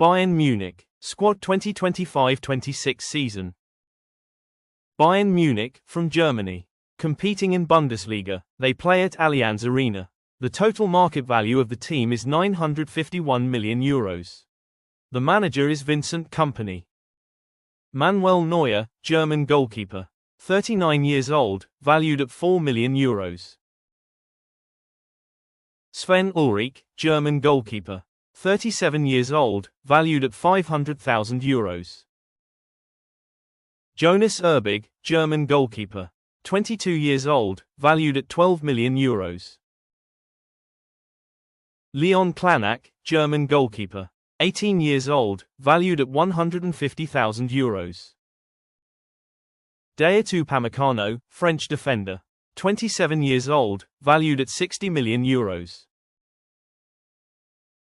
Bayern Munich, squad 2025-26 season. Bayern Munich, from Germany. Competing in Bundesliga, they play at Allianz Arena. The total market value of the team is €951 million. The manager is Vincent Kompany. Manuel Neuer, German goalkeeper. 39 years old, valued at €4 million. Sven Ulrich, German goalkeeper. 37 years old, valued at €500,000. Jonas Erbig, German goalkeeper. 22 years old, valued at €12 million. Leon Klanak, German goalkeeper. 18 years old, valued at €150,000. Dayot Upamecano, French defender. 27 years old, valued at €60 million.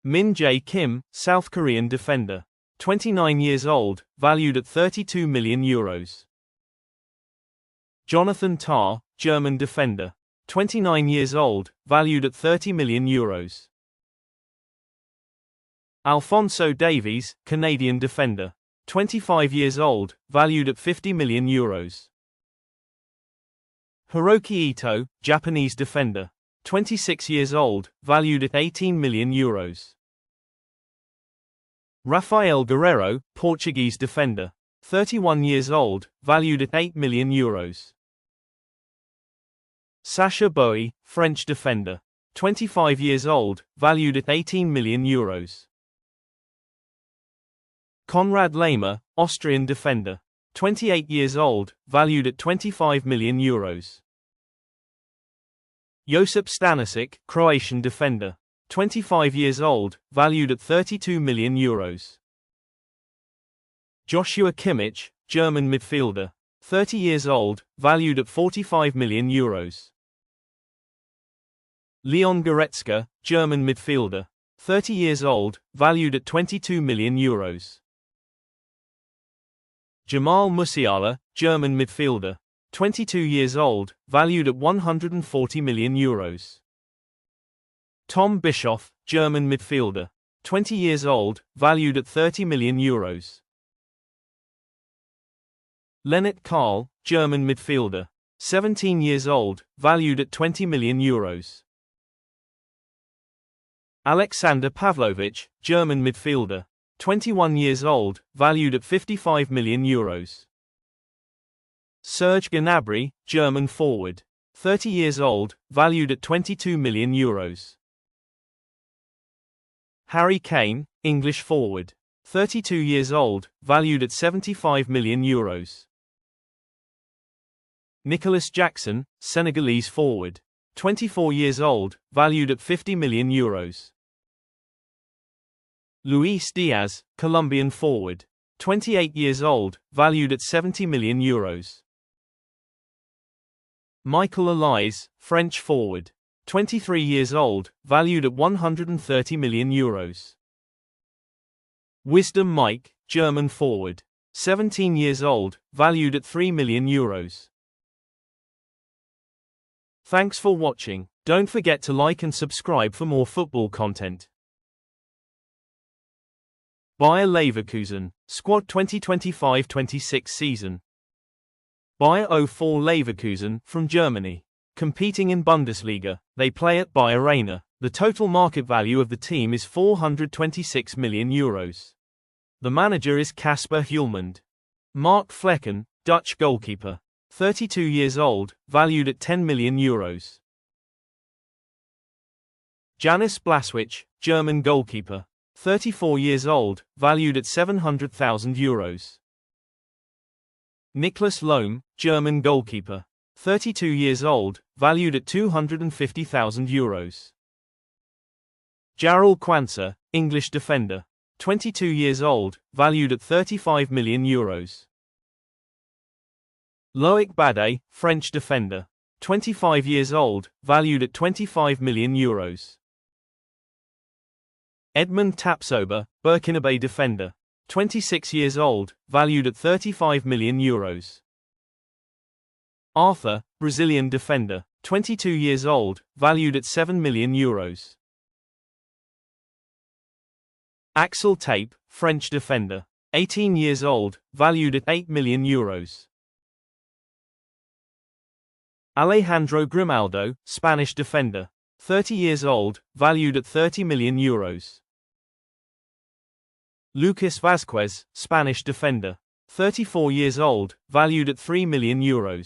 Min Jae Kim, South Korean defender. 29 years old, valued at €32 million. Jonathan Tah, German defender. 29 years old, valued at €30 million. Alphonso Davies, Canadian defender. 25 years old, valued at €50 million. Hiroki Ito, Japanese defender. 26 years old, valued at €18 million. Rafael Guerreiro, Portuguese defender. 31 years old, valued at €8 million. Sacha Boey, French defender. 25 years old, valued at €18 million. Konrad Laimer, Austrian defender. 28 years old, valued at €25 million. Josip Stanisic, Croatian defender. 25 years old, valued at €32 million. Joshua Kimmich, German midfielder. 30 years old, valued at €45 million. Leon Goretzka, German midfielder. 30 years old, valued at €22 million. Jamal Musiala, German midfielder. 22 years old, valued at €140 million. Tom Bischoff, German midfielder. 20 years old, valued at €30 million. Lennart Karl, German midfielder. 17 years old, valued at €20 million. Alexander Pavlovich, German midfielder. 21 years old, valued at €55 million. Serge Gnabry, German forward. 30 years old, valued at €22 million. Harry Kane, English forward. 32 years old, valued at €75 million. Nicholas Jackson, Senegalese forward. 24 years old, valued at €50 million. Luis Diaz, Colombian forward. 28 years old, valued at €70 million. Michael Olise, French forward. 23 years old, valued at €130 million. Wisdom Mike, German forward. 17 years old, valued at €3 million. Thanks for watching. Don't forget to like and subscribe for more football content. Bayer Leverkusen, squad 2025-26 season. Bayer 04 Leverkusen, from Germany. Competing in Bundesliga, they play at Bayer Arena. The total market value of the team is €426 million. The manager is Kasper Hjulmand. Mark Flecken, Dutch goalkeeper. 32 years old, valued at €10 million. Janis Blaswich, German goalkeeper. 34 years old, valued at €700,000. Niklas Lohm, German goalkeeper. 32 years old, valued at €250,000. Jarrell Quansah, English defender. 22 years old, valued at €35 million. Loic Bade, French defender. 25 years old, valued at €25 million. Edmund Tapsoba, Burkinabe defender. 26 years old, valued at €35 million. Arthur, Brazilian defender. 22 years old, valued at €7 million. Axel Tape, French defender. 18 years old, valued at €8 million. Alejandro Grimaldo, Spanish defender. 30 years old, valued at €30 million. Lucas Vazquez, Spanish defender. 34 years old, valued at €3 million.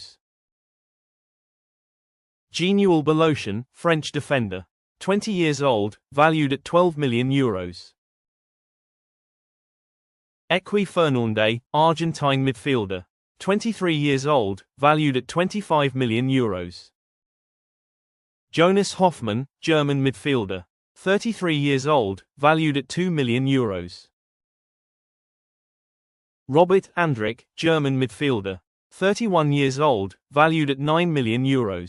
Genial Belocian, French defender. 20 years old, valued at €12 million. Equi Fernandez, Argentine midfielder. 23 years old, valued at €25 million. Jonas Hoffmann, German midfielder. 33 years old, valued at €2 million. Robert Andrich, German midfielder. 31 years old, valued at €9 million.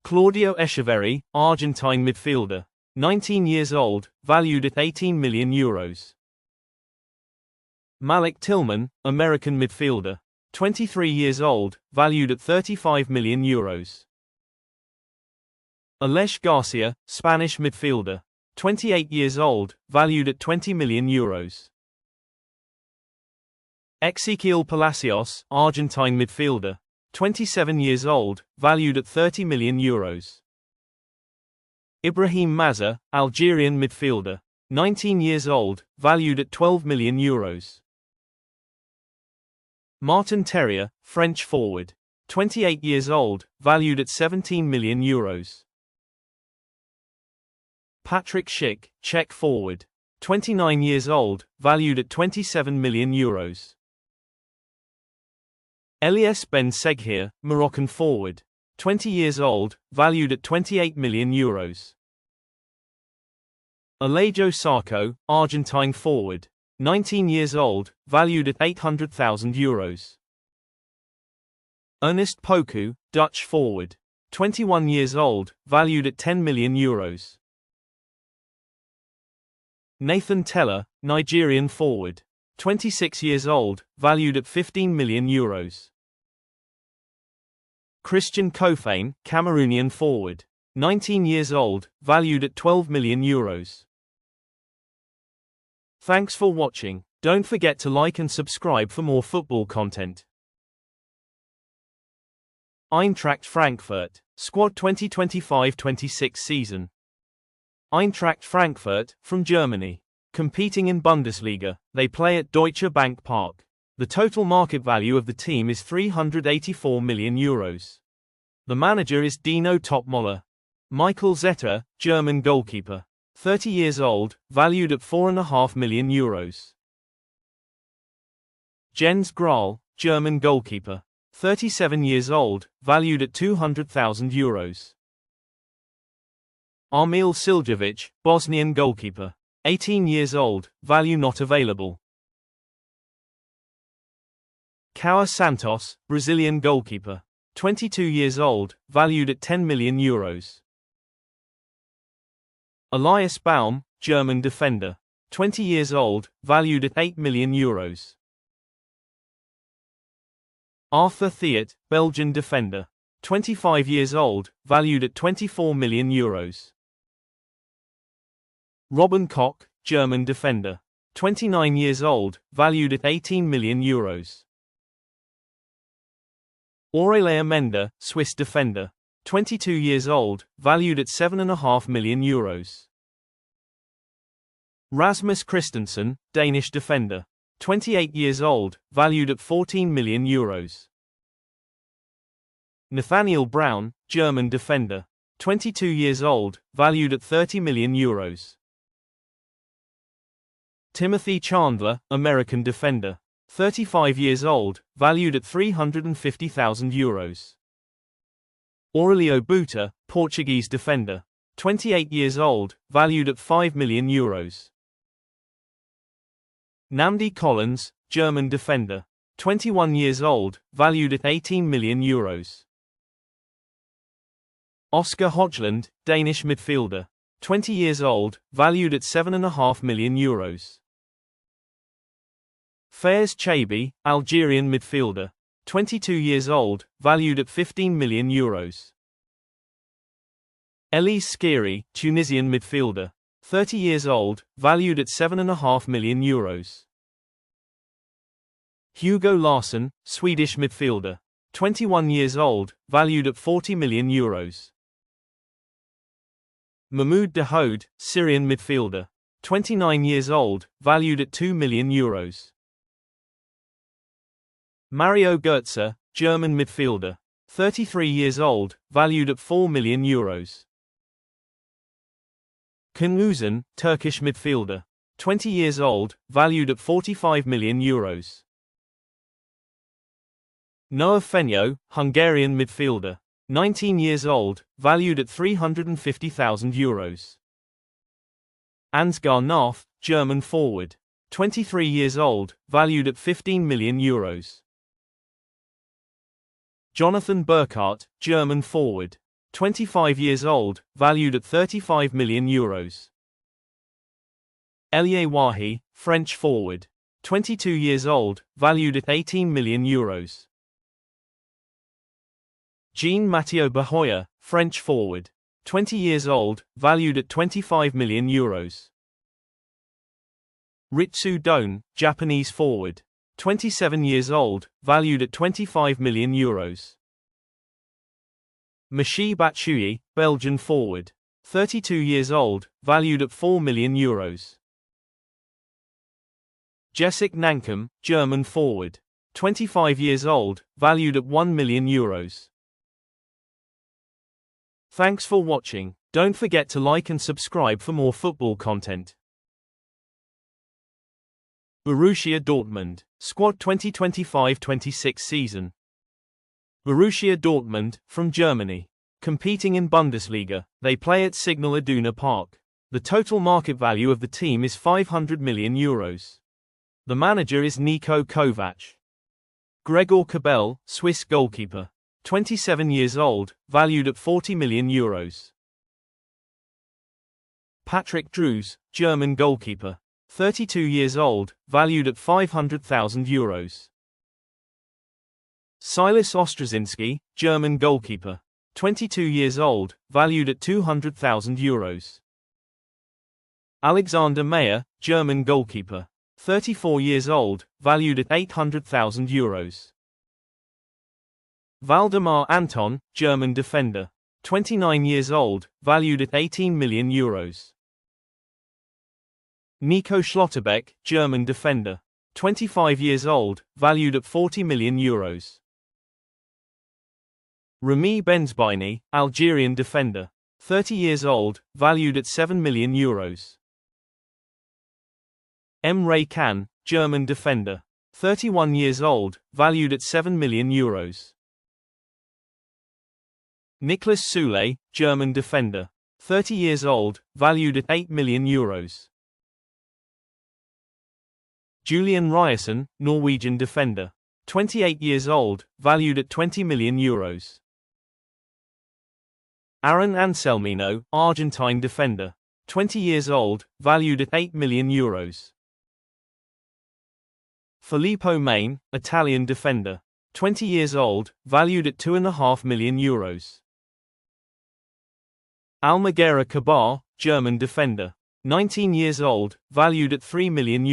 Claudio Echeverri, Argentine midfielder. 19 years old, valued at €18 million. Malik Tillman, American midfielder. 23 years old, valued at €35 million. Aleix Garcia, Spanish midfielder. 28 years old, valued at €20 million. Ezequiel Palacios, Argentine midfielder. 27 years old, valued at €30 million. Ibrahim Mazza, Algerian midfielder. 19 years old, valued at €12 million. Martin Terrier, French forward. 28 years old, valued at €17 million. Patrick Schick, Czech forward. 29 years old, valued at €27 million. Elias Ben Seghir, Moroccan forward. 20 years old, valued at €28 million. Alejo Sarko, Argentine forward. 19 years old, valued at €800,000. Ernest Poku, Dutch forward. 21 years old, valued at €10 million. Nathan Teller, Nigerian forward. 26 years old, valued at €15 million. Christian Kofane, Cameroonian forward. 19 years old, valued at €12 million. Thanks for watching. Don't forget to like and subscribe for more football content. Eintracht Frankfurt, Squad 2025-26 season. Eintracht Frankfurt, from Germany. Competing in Bundesliga, they play at Deutsche Bank Park. The total market value of the team is €384 million. The manager is Dino Topmoller. Michael Zetter, German goalkeeper. 30 years old, valued at €4.5 million. Jens Grahl, German goalkeeper. 37 years old, valued at €200,000. Armil Siljevic, Bosnian goalkeeper. 18 years old, value not available. Caio Santos, Brazilian goalkeeper. 22 years old, valued at €10 million. Elias Baum, German defender. 20 years old, valued at €8 million. Arthur Theat, Belgian defender. 25 years old, valued at €24 million. Robin Koch, German defender. 29 years old, valued at €18 million. Aurelien Mender, Swiss defender. 22 years old, valued at €7.5 million. Rasmus Christensen, Danish defender. 28 years old, valued at €14 million. Nathaniel Brown, German defender. 22 years old, valued at €30 million. Timothy Chandler, American defender. 35 years old, valued at €350,000. Aurelio Buta, Portuguese defender. 28 years old, valued at €5 million. Namdi Collins, German defender. 21 years old, valued at €18 million. Oscar Hodgland, Danish midfielder. 20 years old, valued at €7.5 million. Faiz Chabi, Algerian midfielder. 22 years old, valued at €15 million. Elise Skiri, Tunisian midfielder. 30 years old, valued at €7.5 million. Hugo Larsson, Swedish midfielder. 21 years old, valued at €40 million. Mahmoud Dahoud, Syrian midfielder. 29 years old, valued at €2 million. Mario Götze, German midfielder. 33 years old, valued at €4 million. Can Uzun, Turkish midfielder. 20 years old, valued at €45 million. Noah Fenyo, Hungarian midfielder. 19 years old, valued at €350,000. Ansgar Nath, German forward. 23 years old, valued at €15 million. Jonathan Burkhardt, German forward. 25 years old, valued at €35 million. Elie Wahi, French forward. 22 years old, valued at €18 million. Jean-Mathieu Bahoya, French forward. 20 years old, valued at €25 million. Ritsu Doan, Japanese forward. 27 years old, valued at €25 million. Michy Batshuayi, Belgian forward. 32 years old, valued at €4 million. Jessic Nankum, German forward. 25 years old, valued at €1 million. Thanks for watching. Don't forget to like and subscribe for more football content. Borussia Dortmund, squad 2025-26 season. Borussia Dortmund, from Germany. Competing in Bundesliga, they play at Signal Iduna Park. The total market value of the team is €500 million. The manager is Niko Kovac. Gregor Kobel, Swiss goalkeeper. 27 years old, valued at €40 million. Patrick Drews, German goalkeeper. 32 years old, valued at €500,000. Silas Ostrozinski, German goalkeeper. 22 years old, valued at €200,000. Alexander Meyer, German goalkeeper. 34 years old, valued at €800,000. Valdemar Anton, German defender. 29 years old, valued at €18 million. Nico Schlotterbeck, German defender. 25 years old, valued at €40 million. Rami Benzbaini, Algerian defender. 30 years old, valued at €7 million. Emre Can, German defender. 31 years old, valued at €7 million. Niklas Sule, German defender. 30 years old, valued at €8 million. Julian Ryerson, Norwegian defender. 28 years old, valued at €20 million. Aaron Anselmino, Argentine defender. 20 years old, valued at €8 million. Filippo Main, Italian defender. 20 years old, valued at €2.5 million. Almagera Kabar, German defender. 19 years old, valued at €3 million.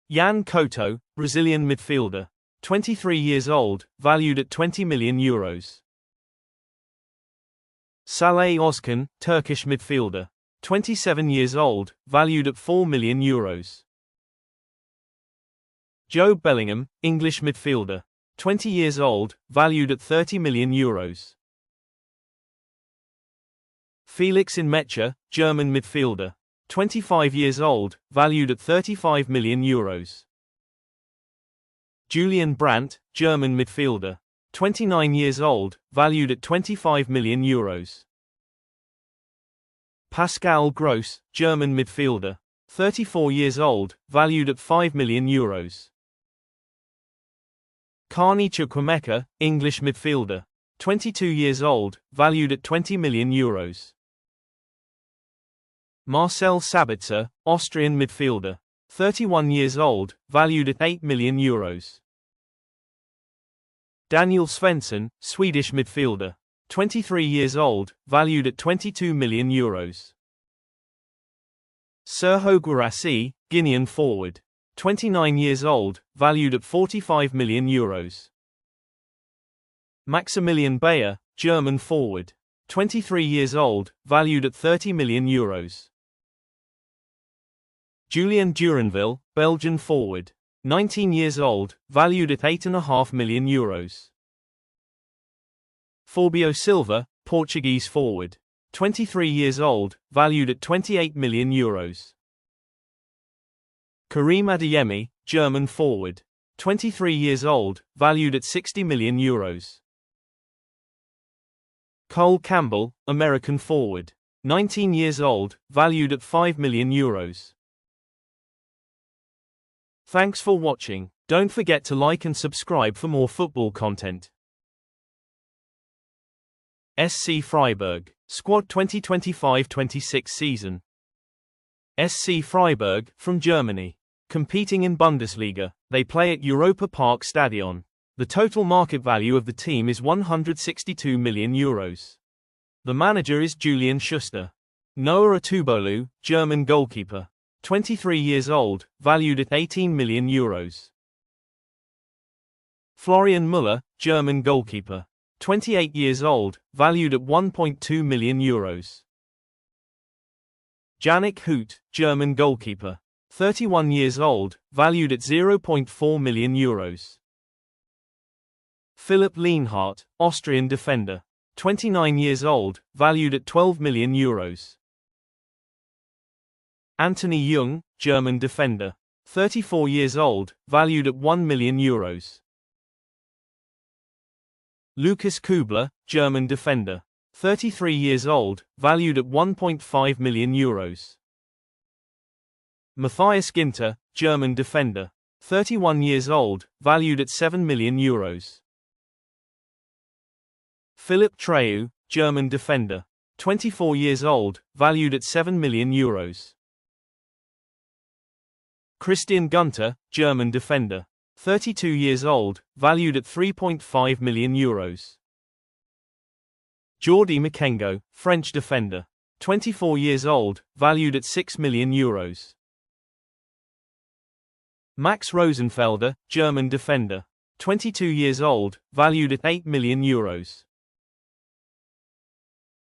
Yan Couto, Brazilian midfielder. 23 years old, valued at €20 million. Saleh Ozkan, Turkish midfielder. 27 years old, valued at €4 million. Joe Bellingham, English midfielder. 20 years old, valued at €30 million. Felix Nmecha, German midfielder. 25 years old, valued at €35 million. Julian Brandt, German midfielder. 29 years old, valued at €25 million. Pascal Gross, German midfielder. 34 years old, valued at €5 million. Carney Chukwuemeka, English midfielder. 22 years old, valued at €20 million. Marcel Sabitzer, Austrian midfielder. 31 years old, valued at €8 million. Daniel Svensson, Swedish midfielder. 23 years old, valued at €22 million. Serhou Guirassy, Guinean forward. 29 years old, valued at €45 million. Maximilian Bayer, German forward. 23 years old, valued at €30 million. Julien Duranville, Belgian forward. 19 years old, valued at €8.5 million. Fabio Silva, Portuguese forward. 23 years old, valued at €28 million. Karim Adeyemi, German forward. 23 years old, valued at €60 million. Cole Campbell, American forward. 19 years old, valued at €5 million. Thanks for watching. Don't forget to like and subscribe for more football content. SC Freiburg, Squad 2025-26 season. SC Freiburg, from Germany. Competing in Bundesliga, they play at Europa Park Stadion. The total market value of the team is €162 million. The manager is Julian Schuster. Noah Atubolu, German goalkeeper. 23 years old, valued at €18 million. Florian Müller, German goalkeeper. 28 years old, valued at €1.2 million. Yannick Hoot, German goalkeeper. 31 years old, valued at €0.4 million. Philipp Lienhardt, Austrian defender. 29 years old, valued at €12 million. Anthony Jung, German defender. 34 years old, valued at €1 million. Lucas Kubler, German defender. 33 years old, valued at €1.5 million. Matthias Ginter, German defender. 31 years old, valued at €7 million. Philipp Treu, German defender. 24 years old, valued at €7 million. Christian Gunter, German defender. 32 years old, valued at €3.5 million. Jordi Makengo, French defender. 24 years old, valued at €6 million. Max Rosenfelder, German defender. 22 years old, valued at €8 million.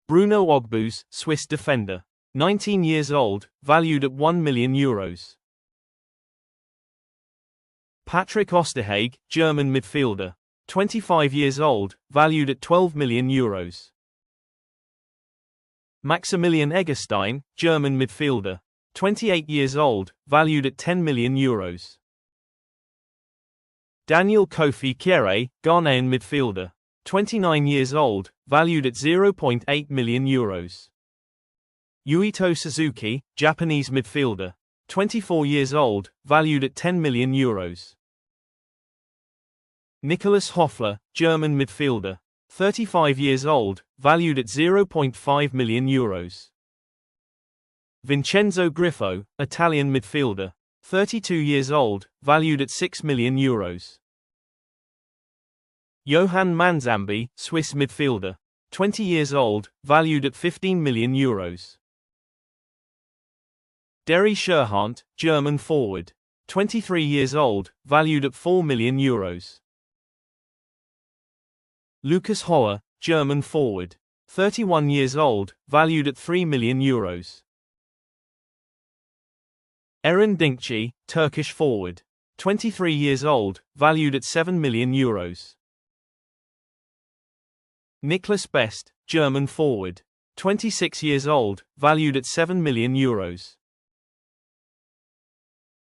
Bruno Ogbus, Swiss defender. 19 years old, valued at €1 million. Patrick Osterhage, German midfielder. 25 years old, valued at €12 million. Maximilian Eggestein, German midfielder. 28 years old, valued at €10 million. Daniel Kofi Kieré, Ghanaian midfielder. 29 years old, valued at €0.8 million. Yuito Suzuki, Japanese midfielder. 24 years old, valued at €10 million. Nicholas Hoffler, German midfielder. 35 years old, valued at €0.5 million. Vincenzo Griffo, Italian midfielder. 32 years old, valued at €6 million. Johan Manzambi, Swiss midfielder. 20 years old, valued at €15 million. Derry Scherhant, German forward. 23 years old, valued at €4 million. Lucas Hoher, German forward. 31 years old, valued at €3 million. Eren Dinkci, Turkish forward. 23 years old, valued at €7 million. Niklas Best, German forward. 26 years old, valued at €7 million.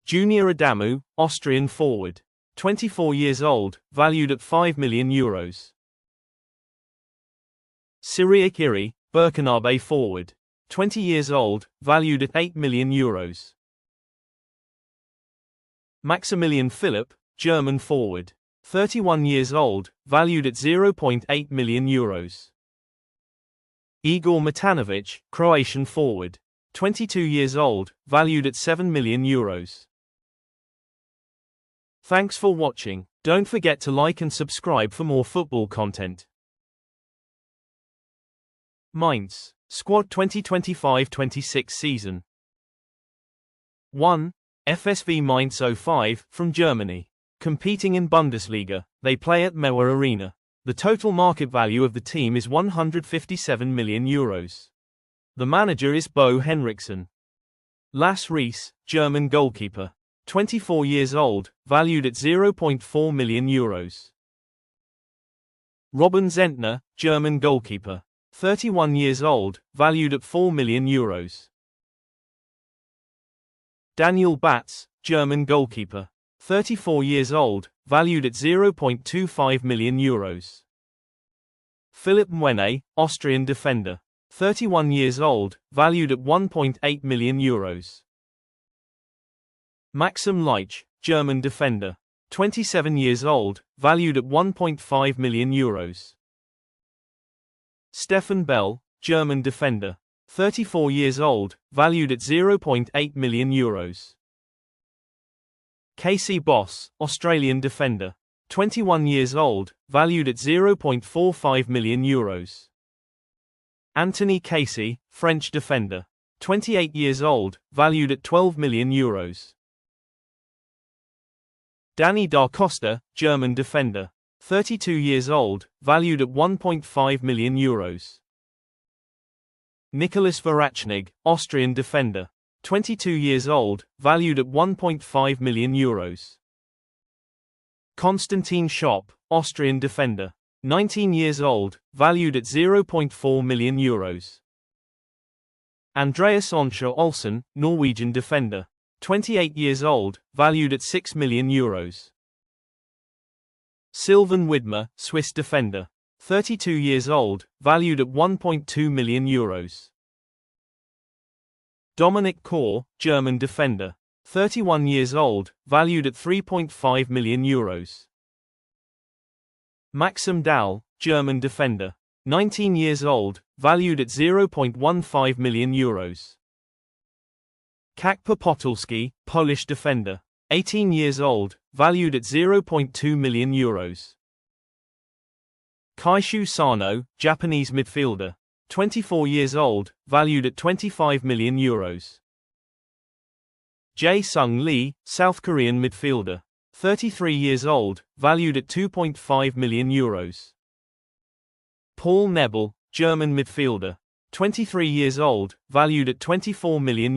Junior Adamu, Austrian forward. 24 years old, valued at €5 million. Cyriac Iri, Burkinabe forward. 20 years old, valued at €8 million. Maximilian Philipp, German forward. 31 years old, valued at €0.8 million. Igor Matanovic, Croatian forward. 22 years old, valued at €7 million. Thanks for watching. Don't forget to like and subscribe for more football content. Mainz, squad 2025-26 season. 1. FSV Mainz 05, from Germany. Competing in Bundesliga, they play at Mauer Arena. The total market value of the team is €157 million. The manager is Bo Henriksen. Salaries, German goalkeeper. 24 years old, valued at €0.4 million. Robin Zentner, German goalkeeper. 31 years old, valued at €4 million. Daniel Batz, German goalkeeper. 34 years old, valued at €0.25 million. Philipp Mwene, Austrian defender. 31 years old, valued at €1.8 million. Maxim Leitch, German defender. 27 years old, valued at €1.5 million. Stefan Bell, German defender. 34 years old, valued at €0.8 million. Casey Boss, Australian defender. 21 years old, valued at €0.45 million. Anthony Casey, French defender. 28 years old, valued at €12 million. Danny da Costa, German defender. 32 years old, valued at €1.5 million. Nicholas Varachnig, Austrian defender. 22 years old, valued at €1.5 million. Konstantin Schopp, Austrian defender. 19 years old, valued at €0.4 million. Andreas Onscher Olsen, Norwegian defender. 28 years old, valued at €6 million. Sylvan Widmer, Swiss defender. 32 years old, valued at €1.2 million. Dominic Kor, German defender. 31 years old, valued at €3.5 million. Maxim Dahl, German defender. 19 years old, valued at €0.15 million. Kacper Podolski, Polish defender. 18 years old, valued at €0.2 million. Kaishu Sano, Japanese midfielder. 24 years old, valued at €25 million. Jae-Sung Lee, South Korean midfielder. 33 years old, valued at €2.5 million. Paul Nebel, German midfielder. 23 years old, valued at €24 million.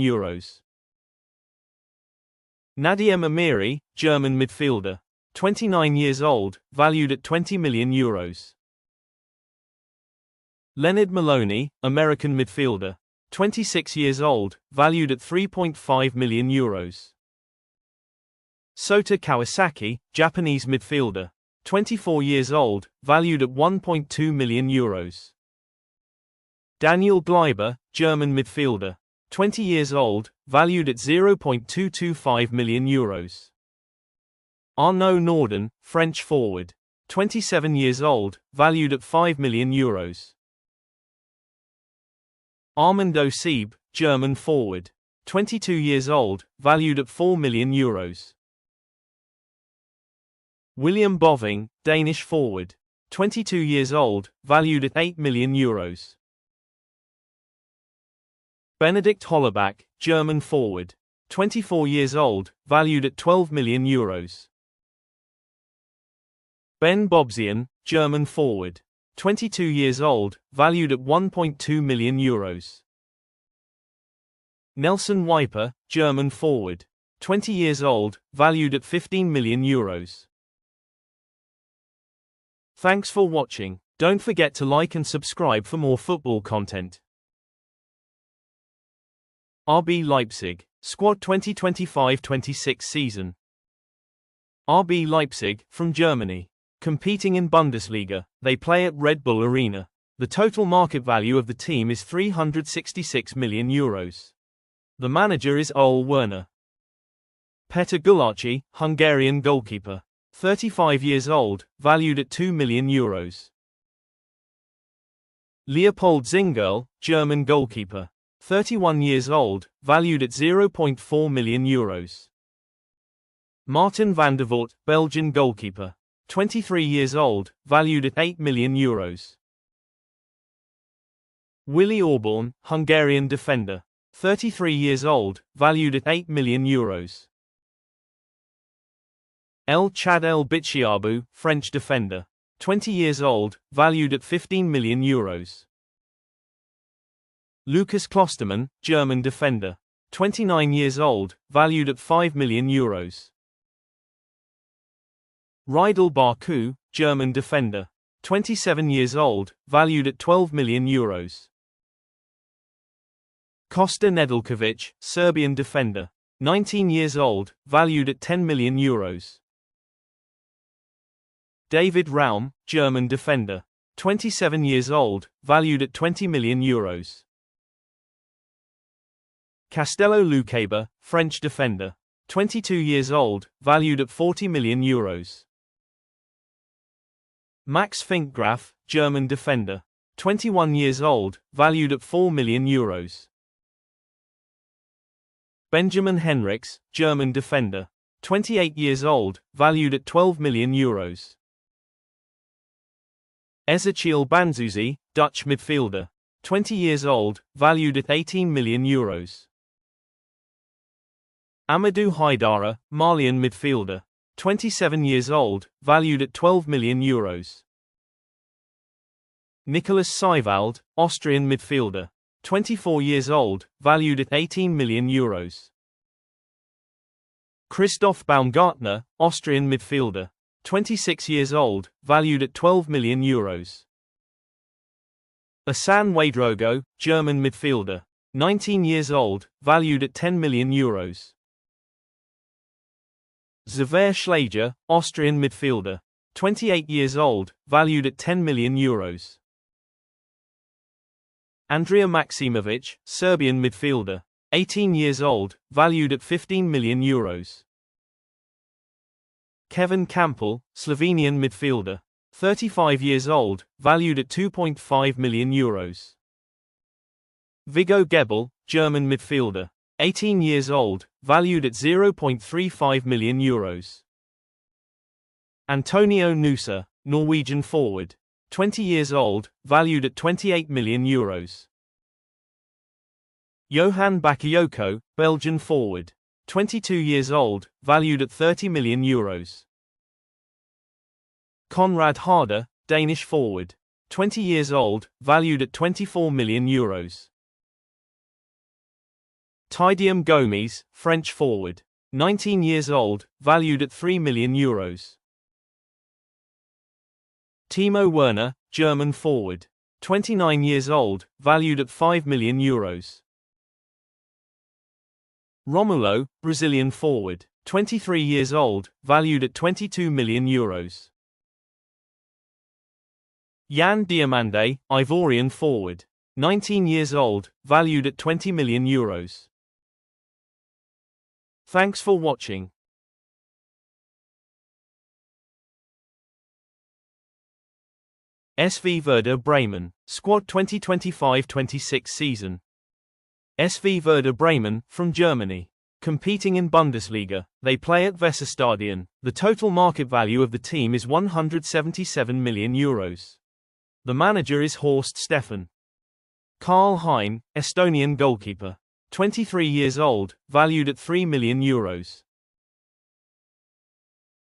Nadiem Amiri, German midfielder. 29 years old, valued at €20 million. Leonard Maloney, American midfielder. 26 years old, valued at €3.5 million. Sota Kawasaki, Japanese midfielder. 24 years old, valued at €1.2 million. Daniel Gleiber, German midfielder. 20 years old, valued at €0.225 million. Arnaud Norden, French forward. 27 years old, valued at €5 million. Armando Sieb, German forward. 22 years old, valued at €4 million. William Boving, Danish forward. 22 years old, valued at €8 million. Benedikt Hollerbach, German forward. 24 years old, valued at €12 million. Ben Bobzian, German forward. 22 years old, valued at €1.2 million. Nelson Wiper, German forward. 20 years old, valued at €15 million. Thanks for watching. Don't forget to like and subscribe for more football content. RB Leipzig, squad 2025-26 season. RB Leipzig, from Germany. Competing in Bundesliga, they play at Red Bull Arena. The total market value of the team is €366 million. The manager is Ole Werner. Petr Gulaci, Hungarian goalkeeper. 35 years old, valued at €2 million. Leopold Zingerl, German goalkeeper. 31 years old, valued at €0.4 million. Martin van der Voort, Belgian goalkeeper. 23 years old, valued at €8 million. Willi Orban, Hungarian defender. 33 years old, valued at €8 million. El Chad El Bichiabu, French defender. 20 years old, valued at €15 million. Lucas Klostermann, German defender. 29 years old, valued at €5 million. Rydal Baku, German defender. 27 years old, valued at €12 million. Kosta Nedeljkovic, Serbian defender. 19 years old, valued at €10 million. David Raum, German defender. 27 years old, valued at €20 million. Castello Lucaba, French defender. 22 years old, valued at €40 million. Max Finkgraf, German defender. 21 years old, valued at €4 million. Benjamin Henrichs, German defender. 28 years old, valued at €12 million. Ezequiel Banzuzi, Dutch midfielder. 20 years old, valued at €18 million. Amadou Haidara, Malian midfielder. 27 years old, valued at €12 million. Nicolas Seiwald, Austrian midfielder. 24 years old, valued at €18 million. Christoph Baumgartner, Austrian midfielder. 26 years old, valued at €12 million. Asan Wadrogo, German midfielder. 19 years old, valued at €10 million. Xaver Schlager, Austrian midfielder. 28 years old, valued at €10 million. Andrija Maksimovic, Serbian midfielder. 18 years old, valued at €15 million. Kevin Campbell, Slovenian midfielder. 35 years old, valued at €2.5 million. Viggo Gebel, German midfielder. 18 years old, valued at €0.35 million. Antonio Nusa, Norwegian forward. 20 years old, valued at €28 million. Johan Bakayoko, Belgian forward. 22 years old, valued at €30 million. Konrad Harder, Danish forward. 20 years old, valued at €24 million. Tidium Gomes, French forward. 19 years old, valued at €3 million. Timo Werner, German forward. 29 years old, valued at €5 million. Romulo, Brazilian forward. 23 years old, valued at €22 million. Jan Diomande, Ivorian forward. 19 years old, valued at €20 million. Thanks for watching. SV Werder Bremen, Squad 2025-26 season. SV Werder Bremen, from Germany. Competing in Bundesliga, they play at Weserstadion. The total market value of the team is €177 million. The manager is Horst Steffen. Karl Hein, Estonian goalkeeper. 23 years old, valued at €3 million.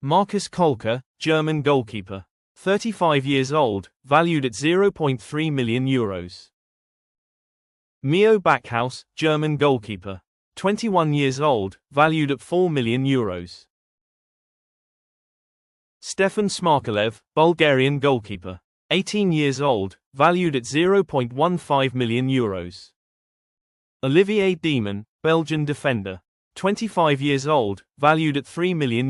Markus Kolker, German goalkeeper. 35 years old, valued at €0.3 million. Mio Backhaus, German goalkeeper. 21 years old, valued at €4 million. Stefan Smarkalev, Bulgarian goalkeeper. 18 years old, valued at €0.15 million. Olivier Diemen, Belgian defender. 25 years old, valued at €3 million.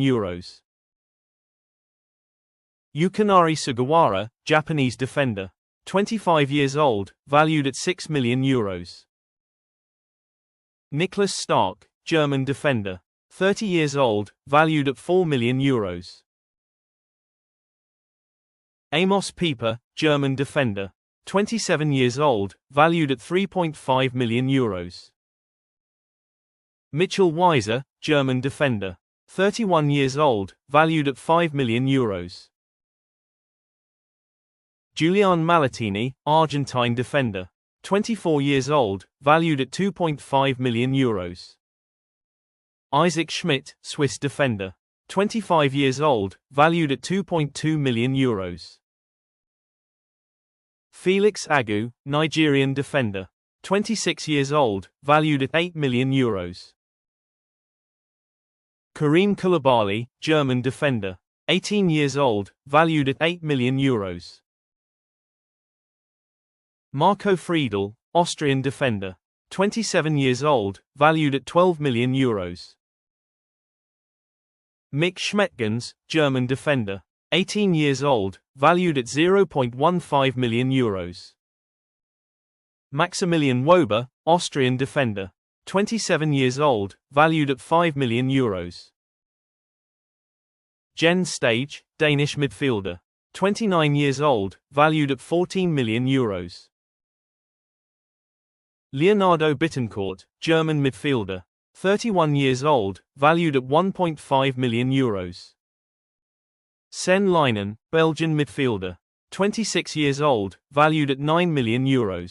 Yukinari Sugawara, Japanese defender. 25 years old, valued at €6 million. Niklas Stark, German defender. 30 years old, valued at €4 million. Amos Pieper, German defender. 27 years old, valued at €3.5 million. Mitchell Weiser, German defender. 31 years old, valued at €5 million. Julian Malatini, Argentine defender. 24 years old, valued at €2.5 million. Isaac Schmidt, Swiss defender. 25 years old, valued at €2.2 million. Felix Agu, Nigerian defender. 26 years old, valued at €8 million. Karim Koulibaly, German defender. 18 years old, valued at €8 million. Marco Friedl, Austrian defender. 27 years old, valued at €12 million. Mick Schmetgens, German defender. 18 years old, valued at €0.15 million. Maximilian Wober, Austrian defender. 27 years old, valued at €5 million. Jens Stage, Danish midfielder. 29 years old, valued at €14 million. Leonardo Bittencourt, German midfielder. 31 years old, valued at €1.5 million. Sen Leinen, Belgian midfielder. 26 years old, valued at €9 million.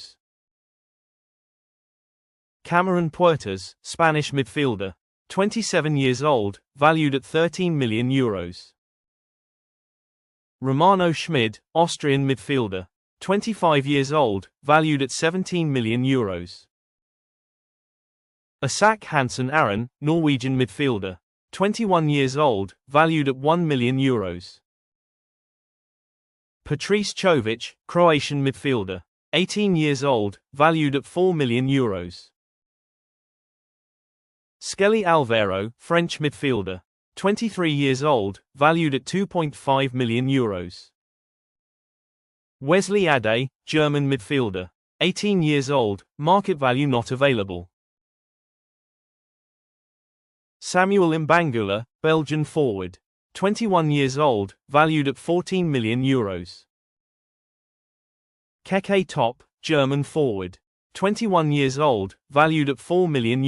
Cameron Puertas, Spanish midfielder. 27 years old, valued at €13 million. Romano Schmid, Austrian midfielder. 25 years old, valued at €17 million. Isak Hansen Aron, Norwegian midfielder. 21 years old, valued at €1 million. Patrice Chovic, Croatian midfielder. 18 years old, valued at €4 million. Skelly Alvaro, French midfielder. 23 years old, valued at €2.5 million. Wesley Ade, German midfielder. 18 years old, market value not available. Samuel Mbangula, Belgian forward. 21 years old, valued at €14 million. Keke Top, German forward. 21 years old, valued at €4 million.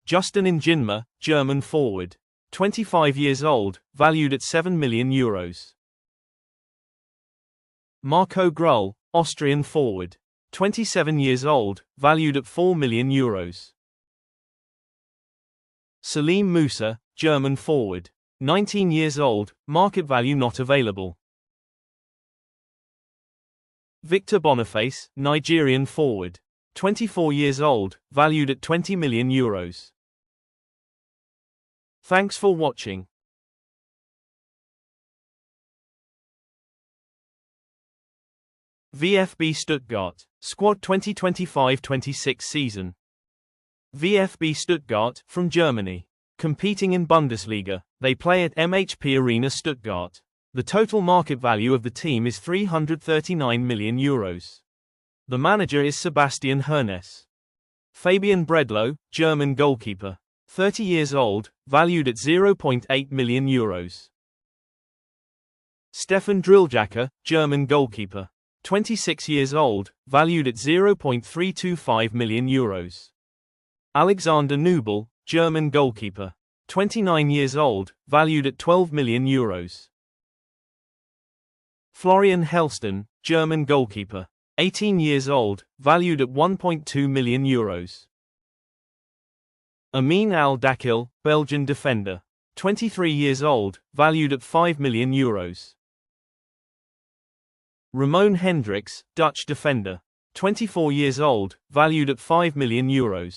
Justin Njinma, German forward. 25 years old, valued at €7 million. Marco Grull, Austrian forward. 27 years old, valued at €4 million. Salim Musa, German forward. 19 years old, market value not available. Victor Boniface, Nigerian forward. 24 years old, valued at €20 million. Thanks for watching. VfB Stuttgart, Squad 2025-26 season. VfB Stuttgart, from Germany. Competing in Bundesliga, they play at MHP Arena Stuttgart. The total market value of the team is €339 million. The manager is Sebastian Hoeneß. Fabian Bredlow, German goalkeeper. 30 years old, valued at €0.8 million. Stefan Drilljacker, German goalkeeper. 26 years old, valued at €0.325 million. Alexander Nubel, German goalkeeper. 29 years old, valued at €12 million. Florian Helston, German goalkeeper. 18 years old, valued at €1.2 million. Amin Al-Dakil, Belgian defender. 23 years old, valued at €5 million. Ramon Hendricks, Dutch defender. 24 years old, valued at €5 million.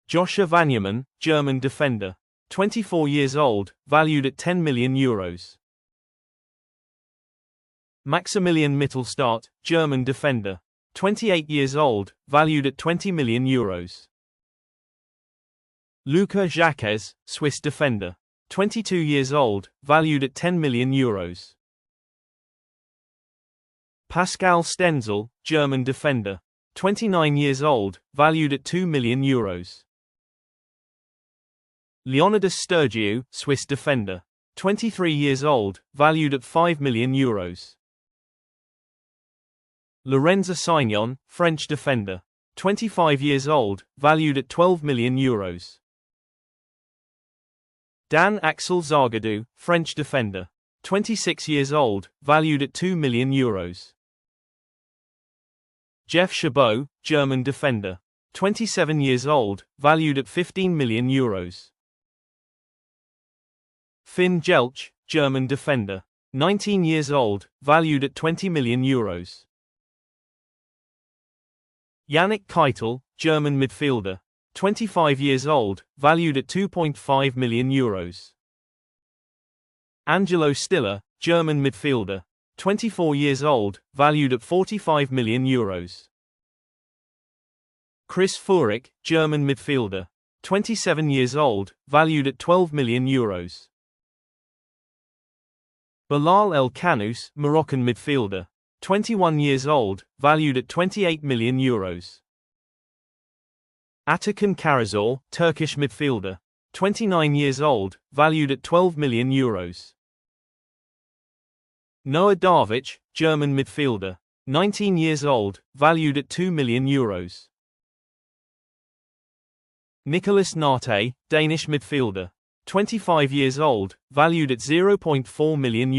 Joshua Vanyeman, German defender. 24 years old, valued at €10 million. Maximilian Mittelstadt, German defender. 28 years old, valued at €20 million. Luca Jaquez, Swiss defender. 22 years old, valued at €10 million. Pascal Stenzel, German defender. 29 years old, valued at €2 million. Leonidas Sturgiu, Swiss defender. 23 years old, valued at €5 million. Lorenzo Signon, French defender. 25 years old, valued at €12 million. Dan Axel Zagadou, French defender. 26 years old, valued at €2 million. Jeff Chabot, German defender. 27 years old, valued at €15 million. Finn Jelch, German defender. 19 years old, valued at €20 million. Yannick Keitel, German midfielder. 25 years old, valued at €2.5 million. Angelo Stiller, German midfielder. 24 years old, valued at €45 million. Chris Führich, German midfielder. 27 years old, valued at €12 million. Bilal El Kanous, Moroccan midfielder. 21 years old, valued at €28 million. Atakan Karazor, Turkish midfielder. 29 years old, valued at €12 million. Noah Darvic, German midfielder. 19 years old, valued at €2 million. Nicolas Nate, Danish midfielder. 25 years old, valued at €0.4 million.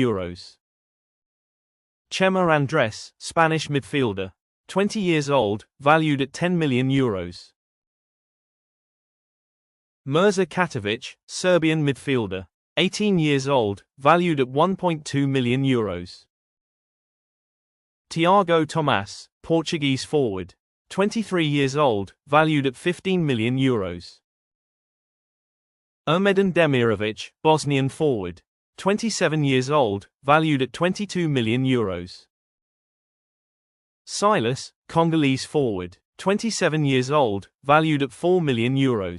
Chema Andres, Spanish midfielder. 20 years old, valued at €10 million. Mirza Katovic, Serbian midfielder. 18 years old, valued at €1.2 million. Tiago Tomas, Portuguese forward. 23 years old, valued at €15 million. Ermedin Demirovic, Bosnian forward. 27 years old, valued at €22 million. Silas, Congolese forward. 27 years old, valued at €4 million.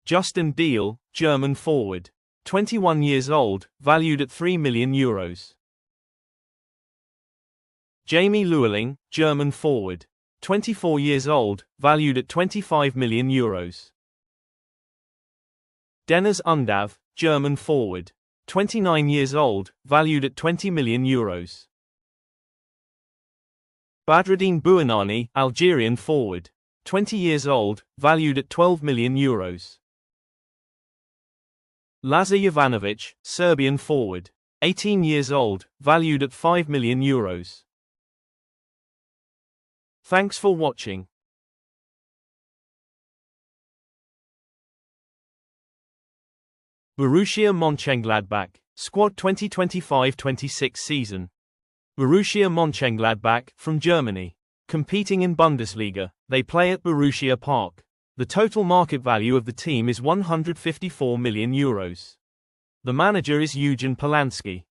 Justin Deal, German forward. 21 years old, valued at €3 million. Jamie Lewelling, German forward. 24 years old, valued at €25 million. Deniz Undav, German forward. 29 years old, valued at €20 million. Badruddin Bouanani, Algerian forward. 20 years old, valued at €12 million. Lazar Jovanovic, Serbian forward. 18 years old, valued at €5 million. Thanks for watching. Borussia Mönchengladbach, Squad 2025-26 season. Borussia Mönchengladbach, from Germany. Competing in Bundesliga, they play at Borussia Park. The total market value of the team is €154 million. The manager is Eugen Polanski.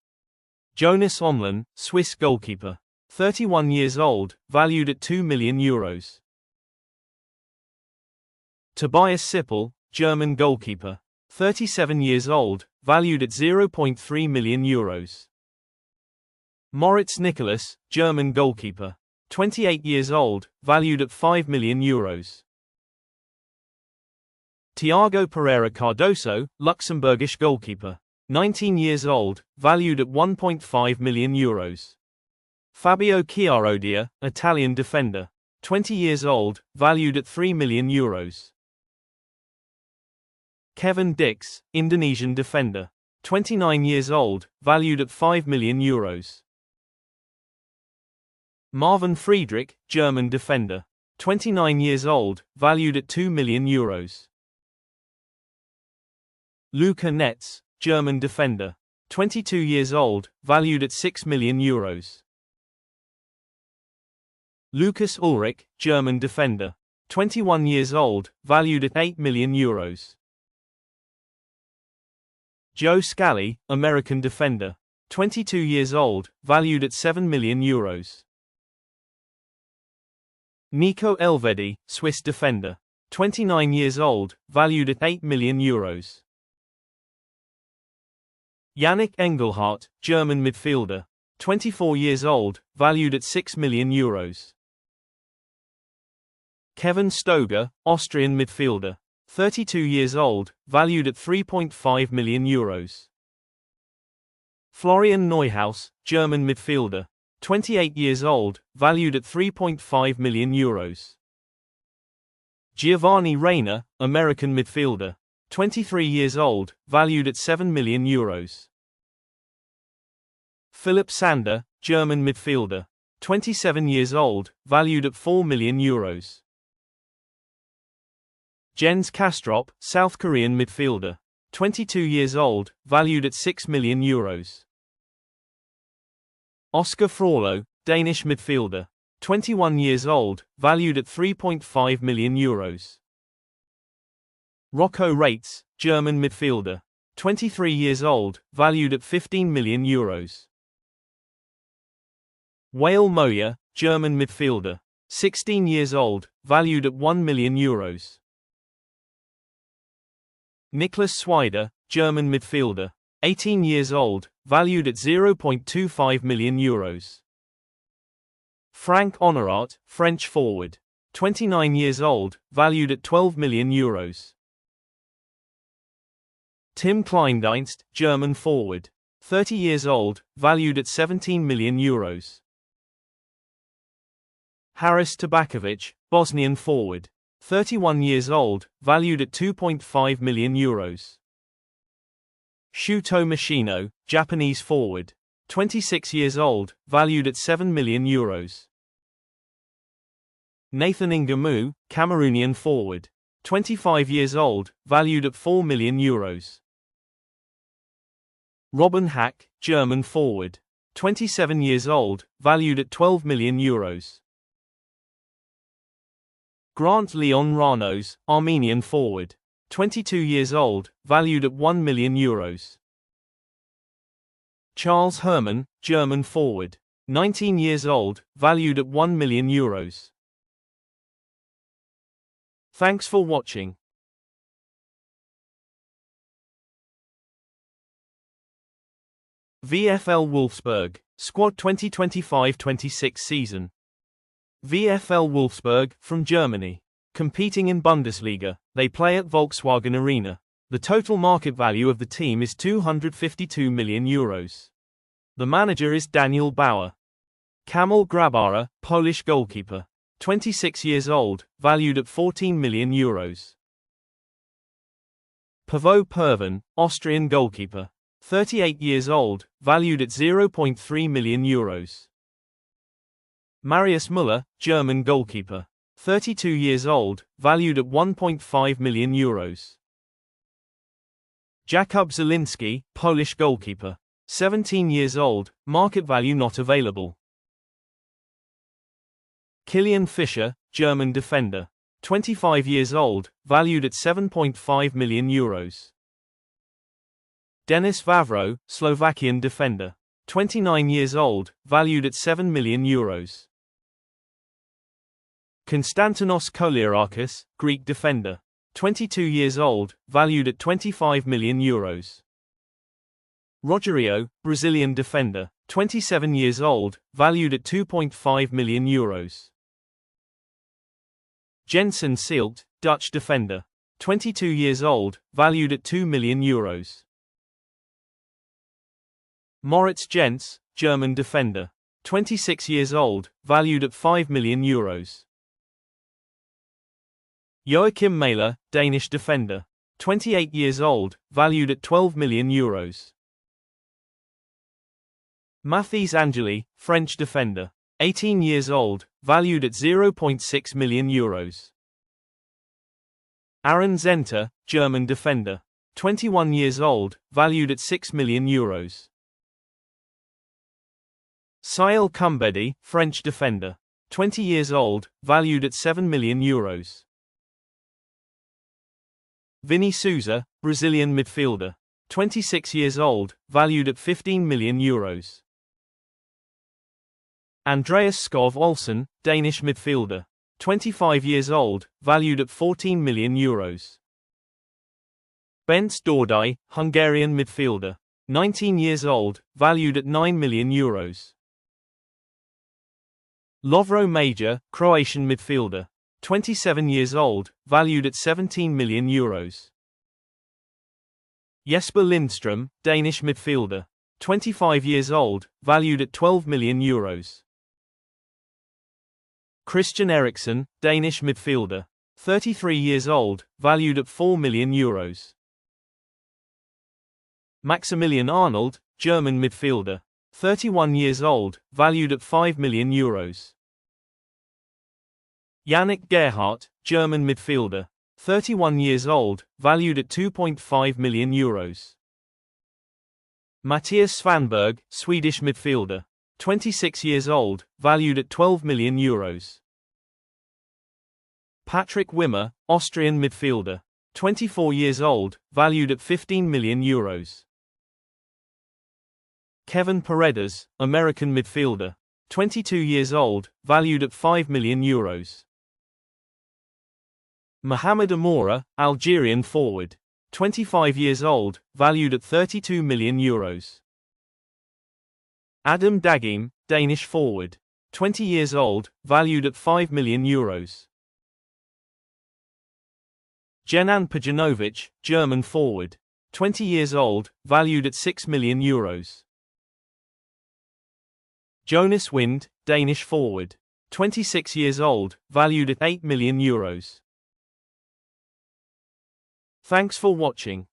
Jonas Omlin, Swiss goalkeeper. 31 years old, valued at €2 million. Tobias Sippel, German goalkeeper. 37 years old, valued at €0.3 million. Moritz Nicholas, German goalkeeper. 28 years old, valued at €5 million. Thiago Pereira Cardoso, Luxembourgish goalkeeper. 19 years old, valued at €1.5 million. Fabio Chiarodia, Italian defender. 20 years old, valued at €3 million. Kevin Dix, Indonesian defender. 29 years old, valued at €5 million. Marvin Friedrich, German defender. 29 years old, valued at €2 million. Luca Netz, German defender. 22 years old, valued at €6 million. Lucas Ulrich, German defender. 21 years old, valued at €8 million. Joe Scally, American defender. 22 years old, valued at €7 million. Nico Elvedi, Swiss defender. 29 years old, valued at €8 million. Yannick Engelhardt, German midfielder. 24 years old, valued at €6 million. Kevin Stoger, Austrian midfielder. 32 years old, valued at €3.5 million. Florian Neuhaus, German midfielder. 28 years old, valued at €3.5 million. Giovanni Reina, American midfielder. 23 years old, valued at 7 million euros. Philipp Sander, German midfielder, 27 years old, valued at 4 million euros. Jens Kastrup, South Korean midfielder, 22 years old, valued at 6 million euros. Oscar Frollo, Danish midfielder, 21 years old, valued at 3.5 million euros. Rocco Reitz, German midfielder, 23 years old, valued at 15 million euros. Wael Moya, German midfielder, 16 years old, valued at 1 million euros. Niklas Swider, German midfielder, 18 years old, valued at 0.25 million euros. Frank Honorat, French forward, 29 years old, valued at 12 million euros. Tim Kleindienst, German forward, 30 years old, valued at 17 million euros. Haris Tabakovic, Bosnian forward, 31 years old, valued at 2.5 million euros. Shuto Machino, Japanese forward, 26 years old, valued at 7 million euros. Nathan Ingamu, Cameroonian forward, 25 years old, valued at 4 million euros. Robin Hack, German forward, 27 years old, valued at 12 million euros. Grant Leon Ranos, Armenian forward, 22 years old, valued at 1 million euros. Charles Hermann, German forward, 19 years old, valued at 1 million euros. Thanks for watching. VfL Wolfsburg, Squad 2025-26 season. VfL Wolfsburg, from Germany. Competing in Bundesliga, they play at Volkswagen Arena. The total market value of the team is 252 million euros. The manager is Daniel Bauer. Kamil Grabara, Polish goalkeeper, 26 years old, valued at 14 million euros. Pavo Pervan, Austrian goalkeeper, 38 years old, valued at 0.3 million euros. Marius Müller, German goalkeeper, 32 years old, valued at 1.5 million euros. Jakub Zielinski, Polish goalkeeper, 17 years old, market value not available. Kilian Fischer, German defender, 25 years old, valued at 7.5 million euros. Denis Vavro, Slovakian defender, 29 years old, valued at 7 million euros. Konstantinos Koliarakis, Greek defender, 22 years old, valued at 25 million euros. Rogerio, Brazilian defender, 27 years old, valued at 2.5 million euros. Jensen Seelt, Dutch defender, 22 years old, valued at 2 million euros. Moritz Jens, German defender, 26 years old, valued at 5 million euros. Joachim Mahler, Danish defender, 28 years old, valued at 12 million euros. Mathis Angeli, French defender, 18 years old, valued at 0.6 million euros. Aaron Zenter, German defender, 21 years old, valued at 6 million euros. Saïl Kumbedi, French defender, 20 years old, valued at 7 million euros. Vini Souza, Brazilian midfielder, 26 years old, valued at 15 million euros. Andreas Skov Olsen, Danish midfielder, 25 years old, valued at 14 million euros. Bence Dordai, Hungarian midfielder, 19 years old, valued at 9 million euros. Lovro Major, Croatian midfielder, 27 years old, valued at 17 million euros. Jesper Lindstrøm, Danish midfielder, 25 years old, valued at 12 million euros. Christian Eriksen, Danish midfielder, 33 years old, valued at 4 million euros. Maximilian Arnold, German midfielder. 31 years old, valued at €5 million. Yannick Gerhardt, German midfielder. 31 years old, valued at €2.5 million. Matthias Svanberg, Swedish midfielder. 26 years old, valued at €12 million. Patrick Wimmer, Austrian midfielder. 24 years old, valued at €15 million. Kevin Paredes, American midfielder. 22 years old, valued at €5 million. Mohamed Amoura, Algerian forward. 25 years old, valued at €32 million. Adam Dagim, Danish forward. 20 years old, valued at €5 million. Jenan Pajanovic, German forward. 20 years old, valued at €6 million. Jonas Wind, Danish forward. 26 years old, valued at €8 million. Thanks for watching.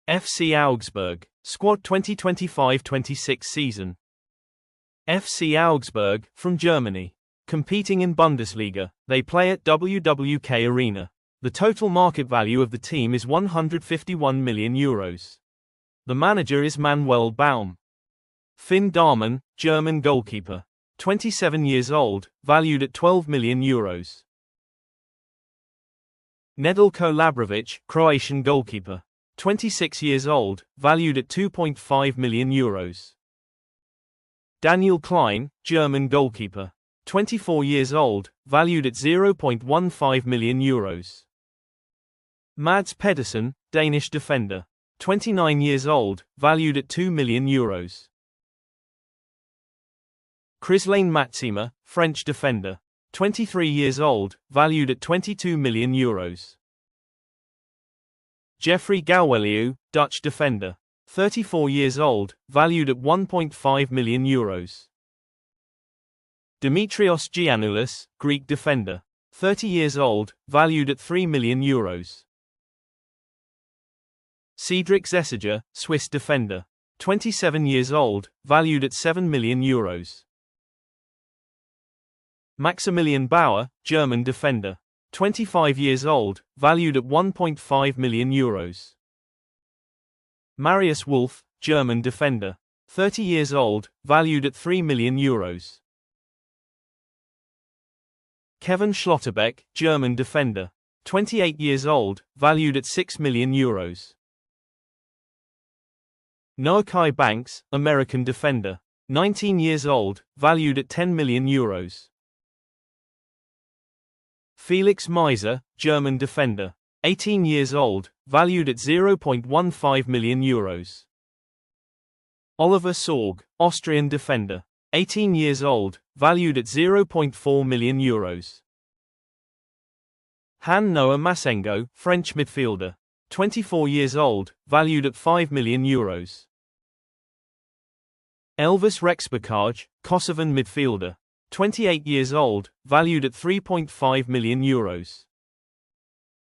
FC Augsburg, Squad 2025-26 season. FC Augsburg, from Germany. Competing in Bundesliga, they play at WWK Arena. The total market value of the team is €151 million. The manager is Manuel Baum. Finn Darman, German goalkeeper. 27 years old, valued at €12 million. Nedeljko Labrovic, Croatian goalkeeper. 26 years old, valued at €2.5 million. Daniel Klein, German goalkeeper. 24 years old, valued at €0.15 million. Mads Pedersen, Danish defender. 29 years old, valued at €2 million. Krislaine Matsima, French defender. 23 years old, valued at €22 million. Jeffrey Gauweliu, Dutch defender. 34 years old, valued at €1.5 million. Dimitrios Giannoulis, Greek defender. 30 years old, valued at €3 million. Cedric Zesiger, Swiss defender. 27 years old, valued at €7 million. Maximilian Bauer, German defender. 25 years old, valued at €1.5 million. Marius Wolf, German defender. 30 years old, valued at €3 million. Kevin Schlotterbeck, German defender. 28 years old, valued at €6 million. Noah Kai Banks, American defender. 19 years old, valued at €10 million. Felix Meiser, German defender. 18 years old, valued at €0.15 million. Oliver Sorg, Austrian defender. 18 years old, valued at €0.4 million. Han Noah Masengo, French midfielder. 24 years old, valued at €5 million. Elvis Rexbekaj, Kosovan midfielder. 28 years old, valued at €3.5 million.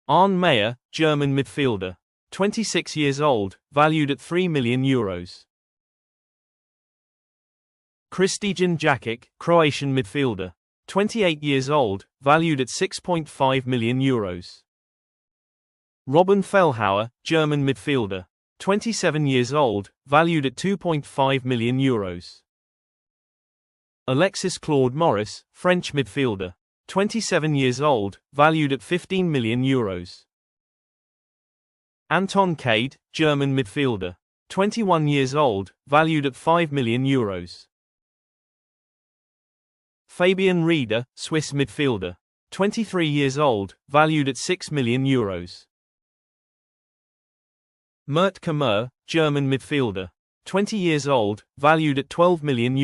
Arne Meyer, German midfielder. 26 years old, valued at €3 million. Kristijan Jakic, Croatian midfielder. 28 years old, valued at €6.5 million. Robin Fellhauer, German midfielder. 27 years old, valued at €2.5 million. Alexis Claude Morris, French midfielder. 27 years old, valued at €15 million. Anton Cade, German midfielder. 21 years old, valued at €5 million. Fabian Rieder, Swiss midfielder. 23 years old, valued at €6 million. Mert Kamur, German midfielder. 20 years old, valued at €12 million.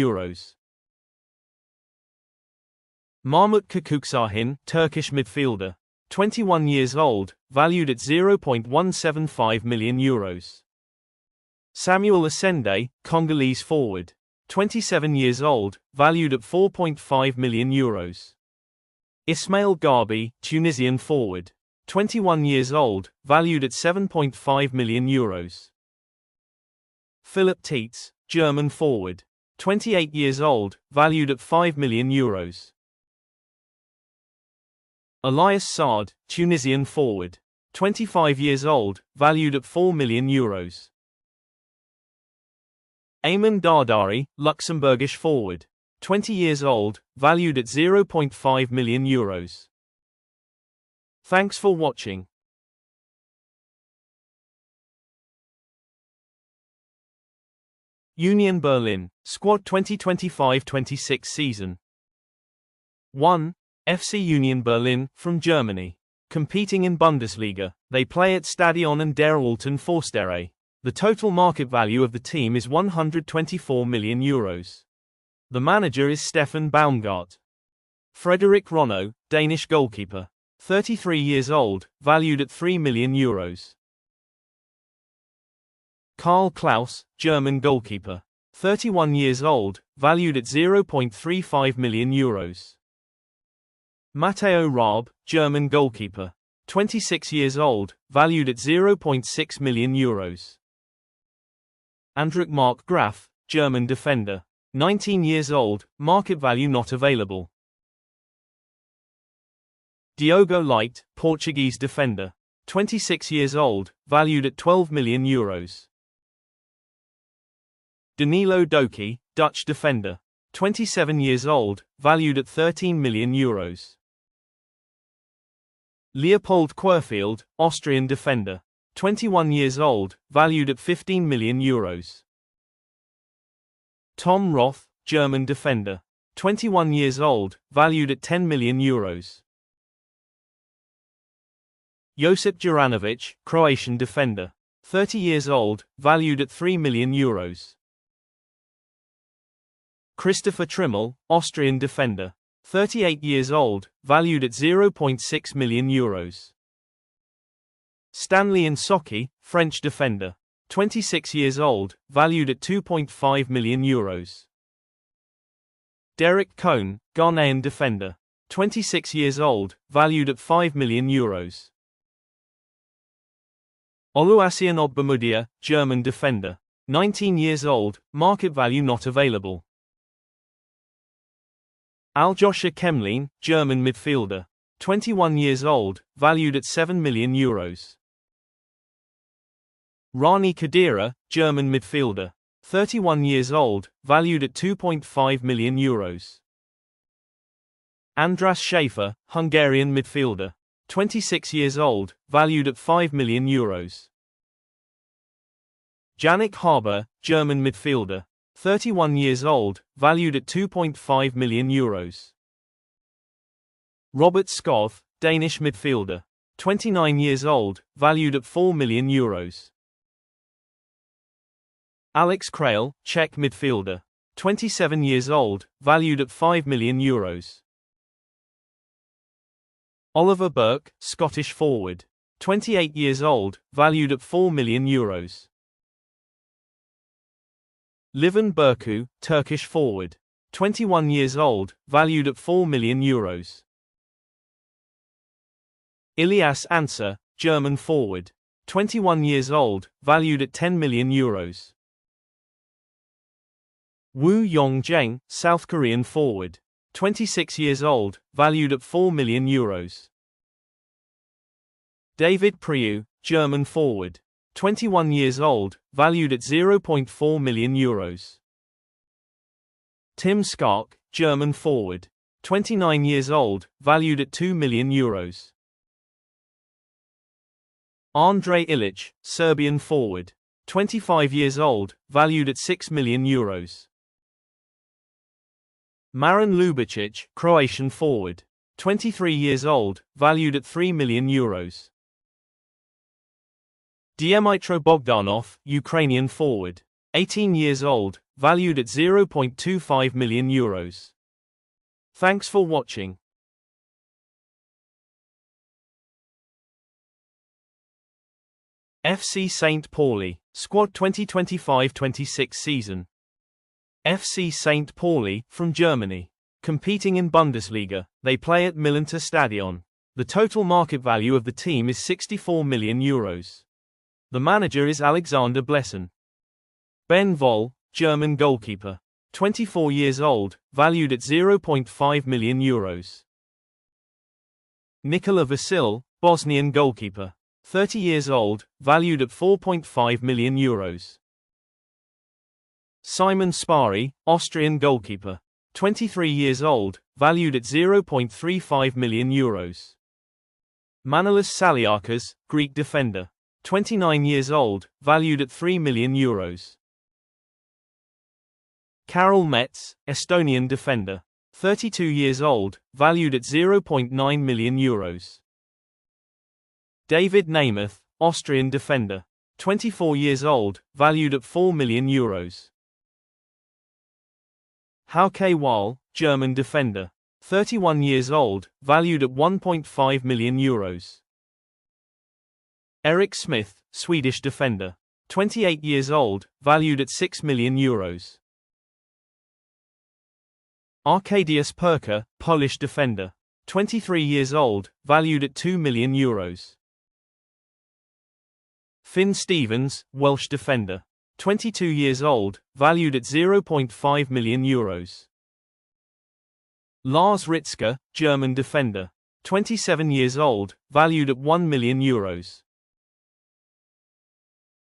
Mahmut Kukuksahin, Turkish midfielder. 21 years old, valued at €0.175 million. Samuel Asende, Congolese forward. 27 years old, valued at €4.5 million. Ismail Garbi, Tunisian forward. 21 years old, valued at 7.5 million euros. Philipp Tietz, German forward. 28 years old, valued at 5 million euros. Elias Saad, Tunisian forward. 25 years old, valued at 4 million euros. Ayman Dardari, Luxembourgish forward. 20 years old, valued at 0.5 million euros. Thanks for watching. Union Berlin, Squad 2025-26 season. 1. FC Union Berlin, from Germany. Competing in Bundesliga, they play at Stadion an der Alten Forsterei. The total market value of the team is 124 million euros. The manager is Stefan Baumgart. Frederick Ronno, Danish goalkeeper. 33 years old, valued at 3 million euros. Karl Klaus, German goalkeeper. 31 years old, valued at 0.35 million euros. Matteo Raab, German goalkeeper. 26 years old, valued at 0.6 million euros. Andrik Mark Graf, German defender. 19 years old, market value not available. Diogo Leite, Portuguese defender. 26 years old, valued at 12 million euros. Danilo Doki, Dutch defender. 27 years old, valued at 13 million euros. Leopold Querfield, Austrian defender. 21 years old, valued at 15 million euros. Tom Roth, German defender. 21 years old, valued at 10 million euros. Josip Juranovic, Croatian defender. 30 years old, valued at 3 million euros. Christopher Trimmel, Austrian defender. 38 years old, valued at 0.6 million euros. Stanley Nsocki, French defender. 26 years old, valued at 2.5 million euros. Derek Cohn, Ghanaian defender. 26 years old, valued at 5 million euros. Oluwaseun Ogbemudia, German defender. 19 years old, market value not available. Aljosha Kemlin, German midfielder. 21 years old, valued at 7 million euros. Rani Khedira, German midfielder. 31 years old, valued at 2.5 million euros. Andras Schaefer, Hungarian midfielder. 26 years old, valued at 5 million euros. Yannick Haber, German midfielder. 31 years old, valued at 2.5 million euros. Robert Skov, Danish midfielder. 29 years old, valued at 4 million euros. Alex Krail, Czech midfielder. 27 years old, valued at 5 million euros. Oliver Burke, Scottish forward. 28 years old, valued at 4 million euros. Livan Berku, Turkish forward. 21 years old, valued at 4 million euros. Ilyas Ansa, German forward. 21 years old, valued at 10 million euros. Woo Yong-jang, South Korean forward. 26 years old, valued at 4 million euros. David Priou, German forward. 21 years old, valued at 0.4 million euros. Tim Skark, German forward. 29 years old, valued at 2 million euros. Andre Ilic, Serbian forward. 25 years old, valued at 6 million euros. Marin Lubicic, Croatian forward. 23 years old, valued at 3 million euros. Dmitro Bogdanov, Ukrainian forward. 18 years old, valued at 0.25 million euros. Thanks for watching. FC St. Pauli, Squad 2025-26 season. FC St. Pauli, from Germany. Competing in Bundesliga, they play at Millenter Stadion. The total market value of the team is €64 million. The manager is Alexander Blessen. Ben Voll, German goalkeeper. 24 years old, valued at €0.5 million. Nikola Vasil, Bosnian goalkeeper. 30 years old, valued at €4.5 million. Simon Spari, Austrian goalkeeper. 23 years old, valued at €0.35 million. Manolis Saliakas, Greek defender. 29 years old, valued at €3 million. Karol Metz, Estonian defender. 32 years old, valued at €0.9 million. David Namath, Austrian defender. 24 years old, valued at €4 million. Hauke Wahl, German defender. 31 years old, valued at €1.5 million. Eric Smith, Swedish defender. 28 years old, valued at €6 million. Arkadiusz Perka, Polish defender. 23 years old, valued at €2 million. Finn Stevens, Welsh defender. 22 years old, valued at €0.5 million. Lars Ritzka, German defender. 27 years old, valued at €1 million.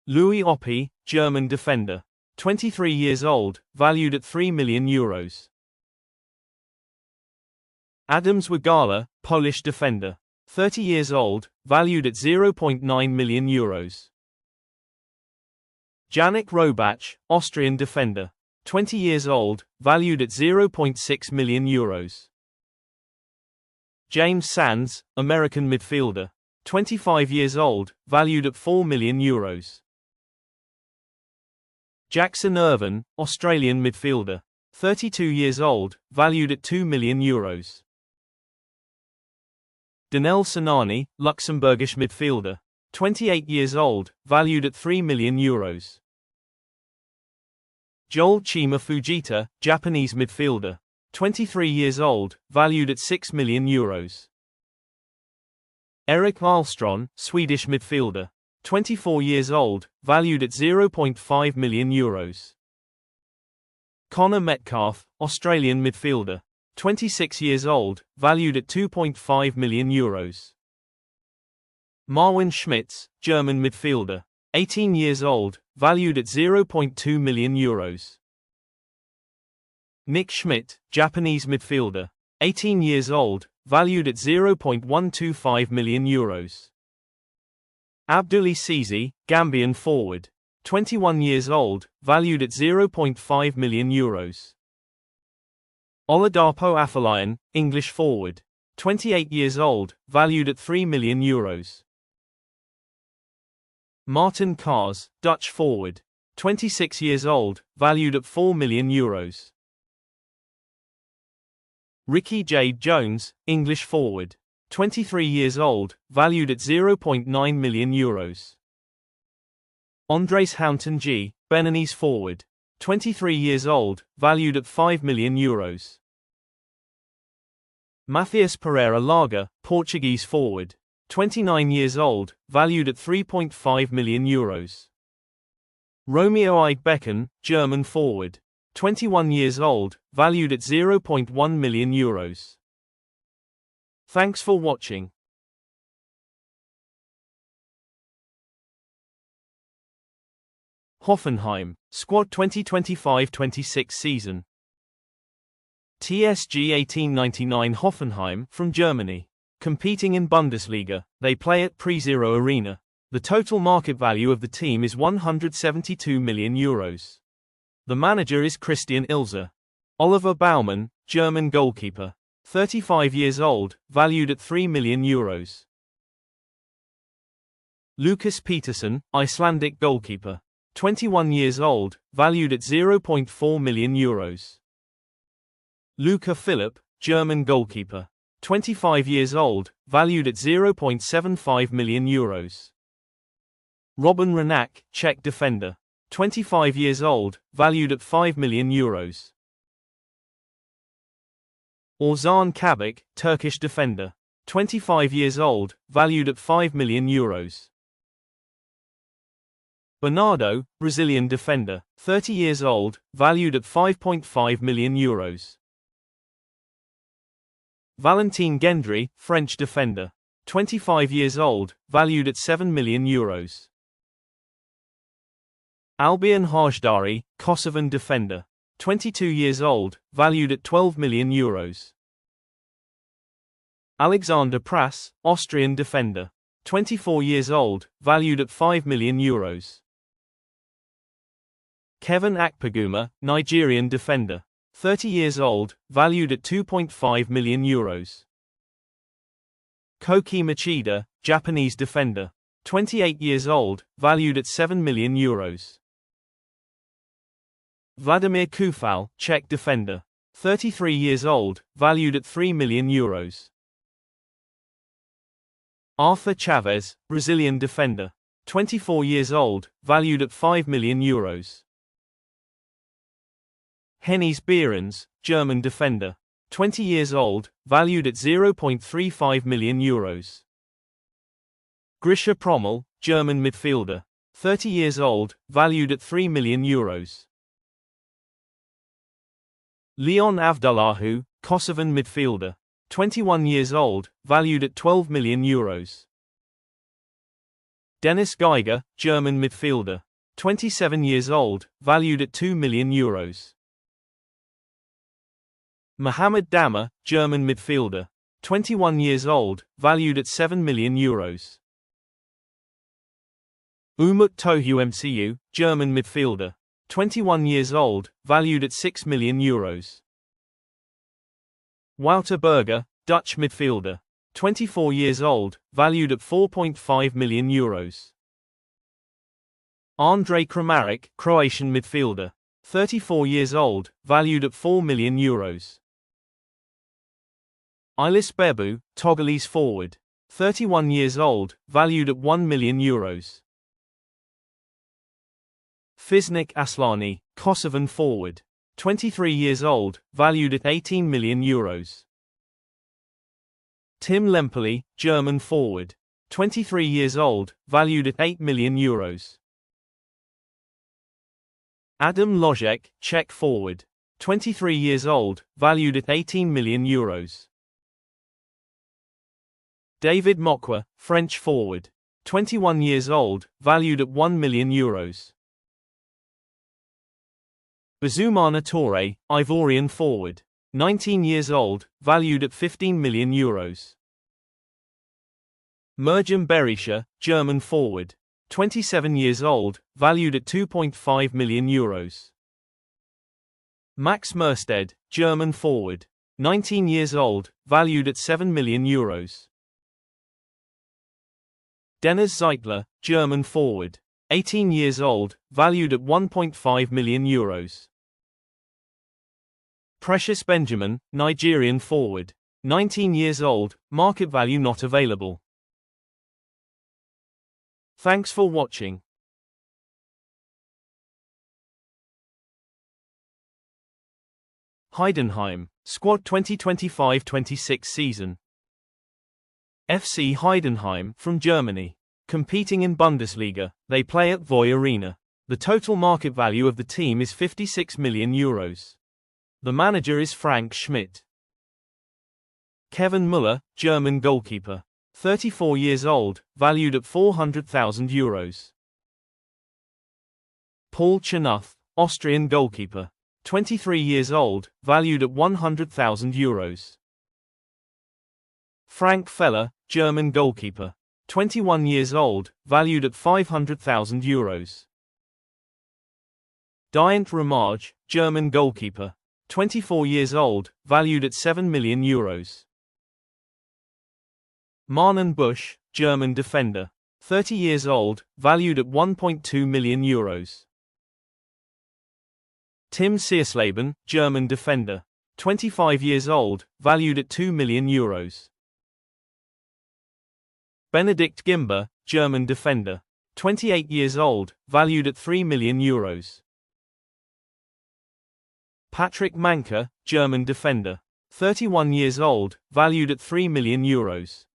Louis Oppi, German defender. 23 years old, valued at €3 million. Adams Wagala, Polish defender. 30 years old, valued at €0.9 million. Janik Robach, Austrian defender. 20 years old, valued at €0.6 million. James Sands, American midfielder. 25 years old, valued at €4 million. Jackson Irvine, Australian midfielder. 32 years old, valued at €2 million. Danel Sinani, Luxembourgish midfielder. 28 years old, valued at €3 million. Joel Chima Fujita, Japanese midfielder. 23 years old, valued at €6 million. Erik Ahlstrom, Swedish midfielder. 24 years old, valued at €0.5 million. Connor Metcalf, Australian midfielder. 26 years old, valued at €2.5 million. Marwin Schmitz, German midfielder. 18 years old, valued at €0.2 million. Nick Schmidt, Japanese midfielder. 18 years old, valued at €0.125 million. Abdoulaye Cisse, Gambian forward. 21 years old, valued at €0.5 million. Oladapo Afolayan, English forward. 28 years old, valued at €3 million. Martin Kars, Dutch forward. 26 years old, valued at €4 million. Ricky Jade Jones, English forward. 23 years old, valued at €0.9 million. Andres Hounton-G, Beninese forward. 23 years old, valued at €5 million. Matthias Pereira Laga, Portuguese forward. 29 years old, valued at €3.5 million. Romeo Eidbecken, German forward. 21 years old, valued at €0.1 million. Thanks for watching. Hoffenheim, Squad 2025-26 season. TSG 1899 Hoffenheim, from Germany. Competing in Bundesliga, they play at PreZero Arena. The total market value of the team is €172 million. The manager is Christian Ilzer. Oliver Baumann, German goalkeeper. 35 years old, valued at €3 million. Lucas Peterson, Icelandic goalkeeper. 21 years old, valued at €0.4 million. Luca Philipp, German goalkeeper. 25 years old, valued at €0.75 million. Robin Renak, Czech defender. 25 years old, valued at €5 million. Orzan Kabak, Turkish defender. 25 years old, valued at 5 million euros. Bernardo, Brazilian defender, 30 years old, valued at 5.5 million euros. Valentin Gendry, French defender, 25 years old, valued at 7 million euros. Albion Hajdari, Kosovan defender, 22 years old, valued at 12 million euros. Alexander Prass, Austrian defender, 24 years old, valued at 5 million euros. Kevin Akpaguma, Nigerian defender, 30 years old, valued at 2.5 million euros. Koki Machida, Japanese defender, 28 years old, valued at 7 million euros. Vladimir Kufal, Czech defender, 33 years old, valued at 3 million euros. Arthur Chavez, Brazilian defender, 24 years old, valued at 5 million euros. Hennes Behrens, German defender, 20 years old, valued at 0.35 million euros. Grisha Promel, German midfielder, 30 years old, valued at 3 million euros. Leon Avdallahu, Kosovan midfielder, 21 years old, valued at 12 million euros. Dennis Geiger, German midfielder, 27 years old, valued at 2 million euros. Mohamed Damar, German midfielder, 21 years old, valued at 7 million euros. Umut Tohu MCU, German midfielder, 21 years old, valued at 6 million euros. Wouter Berger, Dutch midfielder, 24 years old, valued at 4.5 million euros. Andrej Kramaric, Croatian midfielder, 34 years old, valued at 4 million euros. Ilis Bebu, Togolese forward, 31 years old, valued at 1 million euros. Fiznik Aslani, Kosovan forward, 23 years old, valued at 18 million euros. Tim Lempeli, German forward, 23 years old, valued at 8 million euros. Adam Lojek, Czech forward, 23 years old, valued at 18 million euros. David Mokwa, French forward, 21 years old, valued at 1 million euros. Bazumana Toure, Ivorian forward, 19 years old, valued at 15 million euros. Merjam Berisha, German forward, 27 years old, valued at 2.5 million euros. Max Mersted, German forward, 19 years old, valued at 7 million euros. Dennis Zeitler, German forward, 18 years old, valued at 1.5 million euros. Precious Benjamin, Nigerian forward, 19 years old, market value not available. Thanks for watching. Heidenheim, Squad 2025-26 season. FC Heidenheim, from Germany. Competing in Bundesliga, they play at Voi Arena. The total market value of the team is 56 million euros. The manager is Frank Schmidt. Kevin Müller, German goalkeeper, 34 years old, valued at 400,000 euros. Paul Chernuth, Austrian goalkeeper, 23 years old, valued at 100,000 euros. Frank Feller, German goalkeeper, 21 years old, valued at 500,000 euros. Diant Ramage, German goalkeeper, 24 years old, valued at 7 million euros. Marnon Busch, German defender, 30 years old, valued at 1.2 million euros. Tim Searsleben, German defender, 25 years old, valued at 2 million euros. Benedikt Gimber, German defender, 28 years old, valued at 3 million euros. Patrick Manka, German defender, 31 years old, valued at 3 million euros.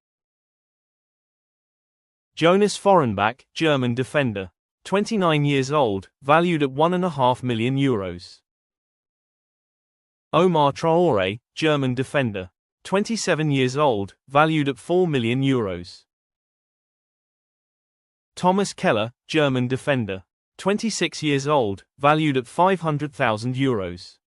Jonas Fahrenbach, German defender. 29 years old, valued at 1.5 million euros. Omar Traoré, German defender. 27 years old, valued at 4 million euros. Thomas Keller, German defender. 26 years old, valued at 500,000 euros.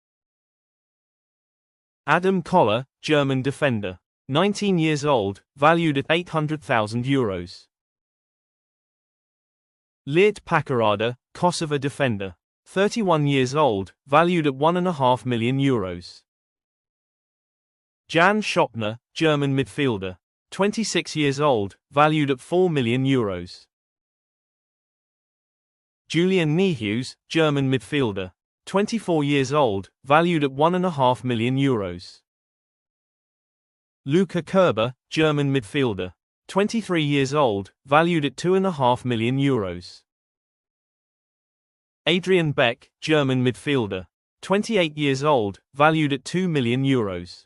Adam Koller, German defender. 19 years old, valued at 800,000 euros. Leert Pakarada, Kosovo defender. 31 years old, valued at 1.5 million euros. Jan Schoppner, German midfielder. 26 years old, valued at 4 million euros. Julian Niehues, German midfielder. 24 years old, valued at 1.5 million euros. Luca Kerber, German midfielder. 23 years old, valued at 2.5 million euros. Adrian Beck, German midfielder. 28 years old, valued at 2 million euros.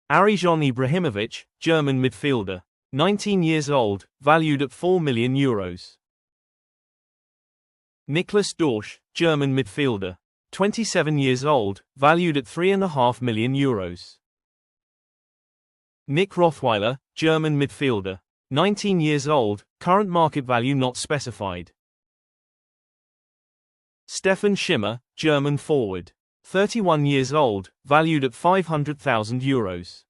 Arijon Ibrahimovic, German midfielder. 19 years old, valued at 4 million euros. Niklas Dorsch, German midfielder. 27 years old, valued at 3.5 million euros. Nick Rothweiler, German midfielder. 19 years old, current market value not specified. Stefan Schimmer, German forward. 31 years old, valued at 500,000 euros.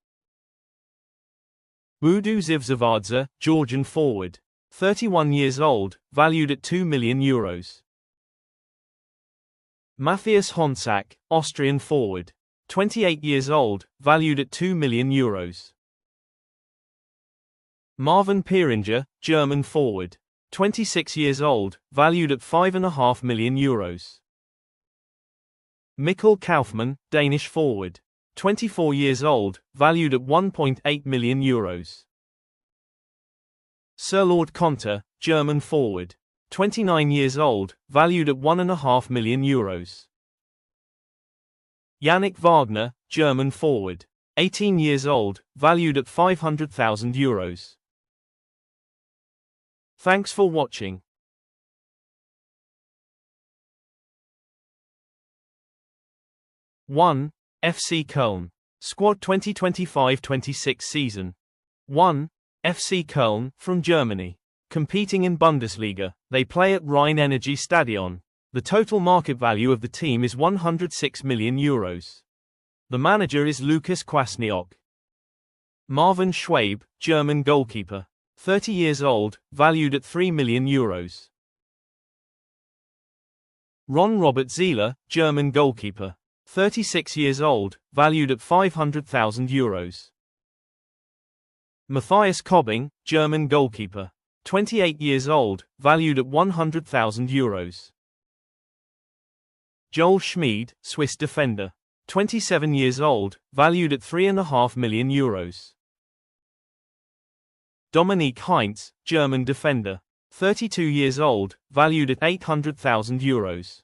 Budu Zivzavadze, Georgian forward. 31 years old, valued at 2 million euros. Matthias Honsack, Austrian forward. 28 years old, valued at 2 million euros. Marvin Pieringer, German forward. 26 years old, valued at 5.5 million euros. Mikkel Kaufmann, Danish forward. 24 years old, valued at 1.8 million euros. Sir Lord Conter, German forward. 29 years old, valued at 1.5 million euros. Yannick Wagner, German forward. 18 years old, valued at 500,000 euros. Thanks for watching. 1. FC Köln. Squad 2025-26 season. 1. FC Köln, from Germany. Competing in Bundesliga, they play at Rhein-Energie Stadion. The total market value of the team is 106 million euros. The manager is Lukas Kwasniok. Marvin Schwabe, German goalkeeper. 30 years old, valued at 3 million euros. Ron Robert Zieler, German goalkeeper. 36 years old, valued at 500,000 euros. Matthias Kobbing, German goalkeeper. 28 years old, valued at 100,000 euros. Joel Schmid, Swiss defender. 27 years old, valued at 3.5 million euros. Dominique Heinz, German defender. 32 years old, valued at 800,000 euros.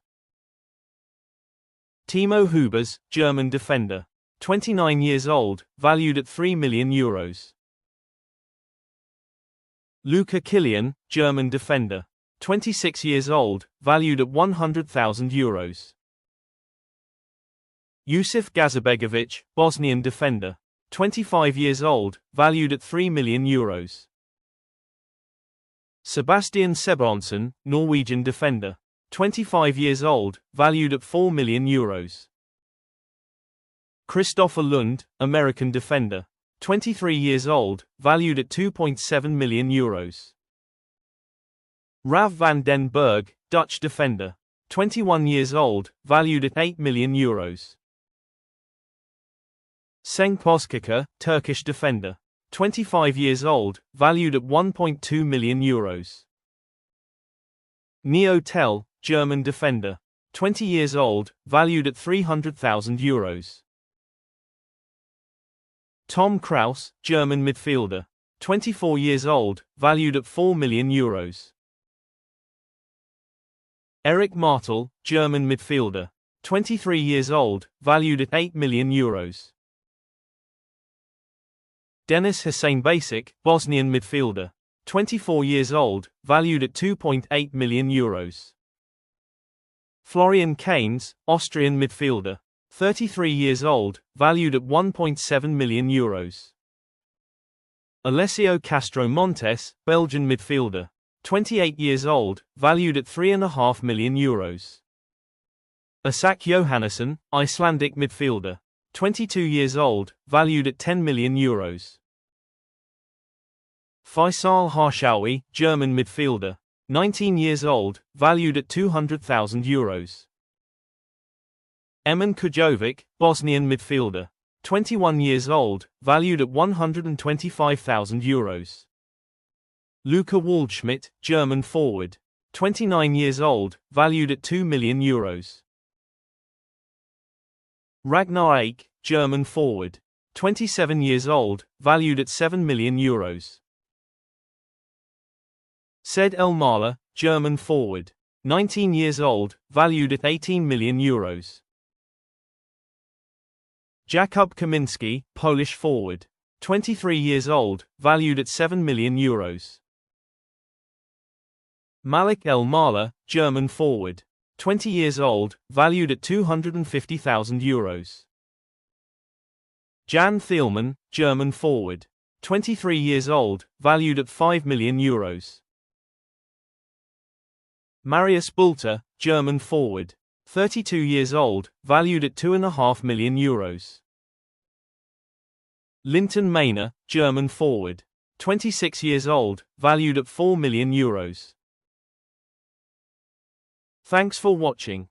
Timo Hubers, German defender. 29 years old, valued at 3 million euros. Luca Kilian, German defender. 26 years old, valued at 100,000 euros. Yusuf Gazibegovic, Bosnian defender. 25 years old, valued at 3 million euros. Sebastian Sebronsen, Norwegian defender. 25 years old, valued at 4 million euros. Christopher Lund, American defender. 23 years old, valued at 2.7 million euros. Rav van den Berg, Dutch defender. 21 years old, valued at 8 million euros. Cenk Bozkaka, Turkish defender. 25 years old, valued at 1.2 million euros. Neo Tel, German defender. 20 years old, valued at 300,000 euros. Tom Kraus, German midfielder. 24 years old, valued at 4 million euros. Eric Martel, German midfielder. 23 years old, valued at €8 million. Denis Hussein Basic, Bosnian midfielder. 24 years old, valued at €2.8 million. Florian Kainz, Austrian midfielder. 33 years old, valued at €1.7 million. Alessio Castro Montes, Belgian midfielder. 28 years old, valued at €3.5 million. Isak Johannesson, Icelandic midfielder. 22 years old, valued at €10 million. Faisal Harshawi, German midfielder. 19 years old, valued at €200,000. Eman Kujovic, Bosnian midfielder. 21 years old, valued at €125,000. Luca Waldschmidt, German forward. 29 years old, valued at €2 million. Ragnar Ake, German forward. 27 years old, valued at €7 million. Said El Mala, German forward. 19 years old, valued at €18 million. Jakub Kaminski, Polish forward. 23 years old, valued at €7 million. Malik El Mala, German forward. 20 years old, valued at €250,000. Jan Thielmann, German forward. 23 years old, valued at €5 million. Marius Bulter, German forward. 32 years old, valued at €2.5 million. Linton Maynor, German forward. 26 years old, valued at €4 million. Thanks for watching.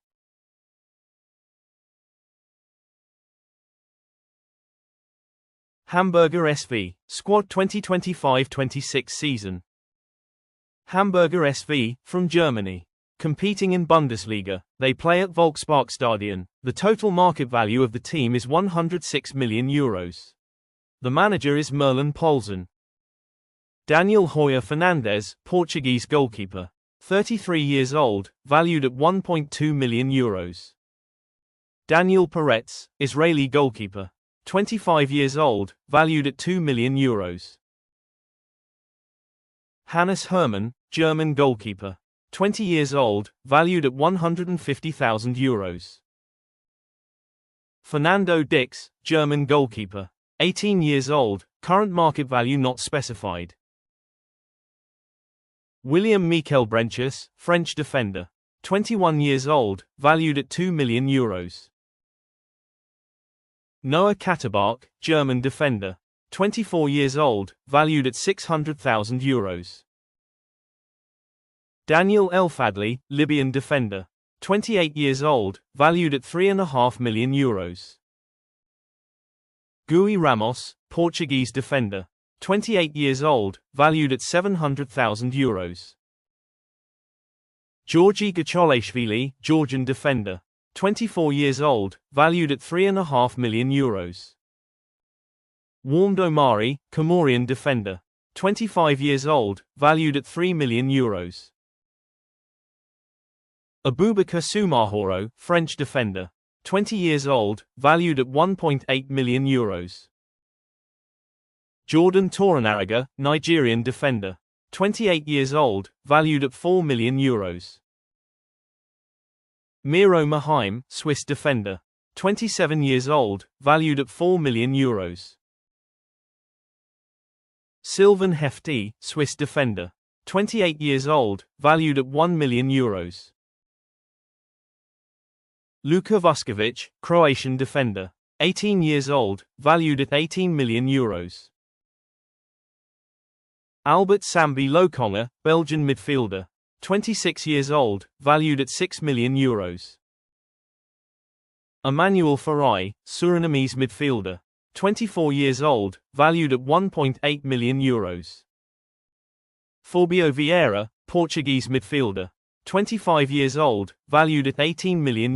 Hamburger SV, Squad 2025-26 season. Hamburger SV, from Germany. Competing in Bundesliga, they play at Volksparkstadion. The total market value of the team is €106 million. The manager is Merlin Poulsen. Daniel Hoyer Fernandes, Portuguese goalkeeper. 33 years old, valued at €1.2 million. Daniel Peretz, Israeli goalkeeper. 25 years old, valued at €2 million. Hannes Hermann, German goalkeeper. 20 years old, valued at €150,000. Fernando Dix, German goalkeeper. 18 years old, current market value not specified. William Michel-Brenchus, French defender. 21 years old, valued at €2 million. Noah Katterbark, German defender. 24 years old, valued at €600,000. Daniel El Fadli, Libyan defender. 28 years old, valued at €3.5 million. Gui Ramos, Portuguese defender. 28 years old, valued at €700,000. Georgi Gacholashvili, Georgian defender. 24 years old, valued at €3.5 million. Warmed Omari, Comorian defender. 25 years old, valued at €3 million. Abubakar Soumahoro, French defender. 20 years old, valued at €1.8 million. Jordan Torunaraga, Nigerian defender. 28 years old, valued at €4 million. Miro Maheim, Swiss defender. 27 years old, valued at €4 million. Sylvain Hefti, Swiss defender. 28 years old, valued at €1 million. Luka Vuskovic, Croatian defender. 18 years old, valued at €18 million. Albert Sambi Lokonga, Belgian midfielder. 26 years old, valued at €6 million. Emmanuel Farai, Surinamese midfielder. 24 years old, valued at €1.8 million. Fabio Vieira, Portuguese midfielder. 25 years old, valued at €18 million.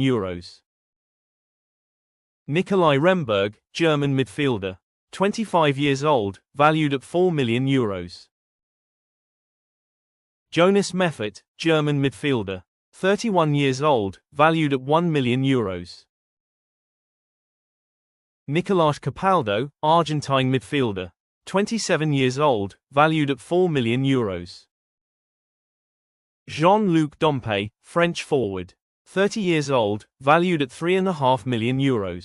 Nikolai Remberg, German midfielder. 25 years old, valued at €4 million. Jonas Meffert, German midfielder. 31 years old, valued at €1 million. Nicolás Capaldo, Argentine midfielder. 27 years old, valued at €4 million. Jean-Luc Dompe, French forward. 30 years old, valued at €3.5 million.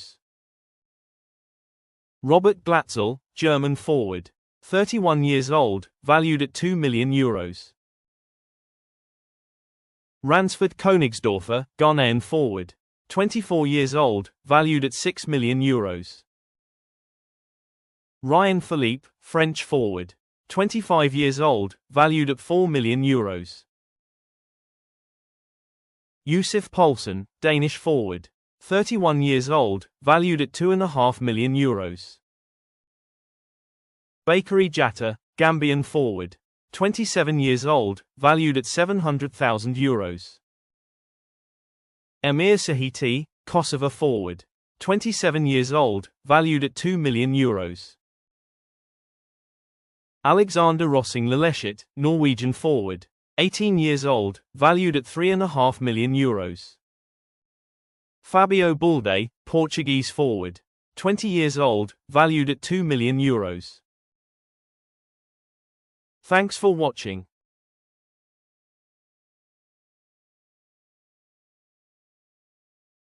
Robert Glatzel, German forward. 31 years old, valued at €2 million. Ransford Königsdorfer, Ghanaian forward. 24 years old, valued at €6 million. Ryan Philippe, French forward. 25 years old, valued at €4 million. Yusuf Poulsen, Danish forward. 31 years old, valued at €2.5 million. Bakary Jatta, Gambian forward. 27 years old, valued at €700,000. Emir Sahiti, Kosovo forward. 27 years old, valued at €2 million. Alexander Rossing Lilleschet, Norwegian forward. 18 years old, valued at €3.5 million. Fabio Balde, Portuguese forward. 20 years old, valued at €2 million. Thanks for watching.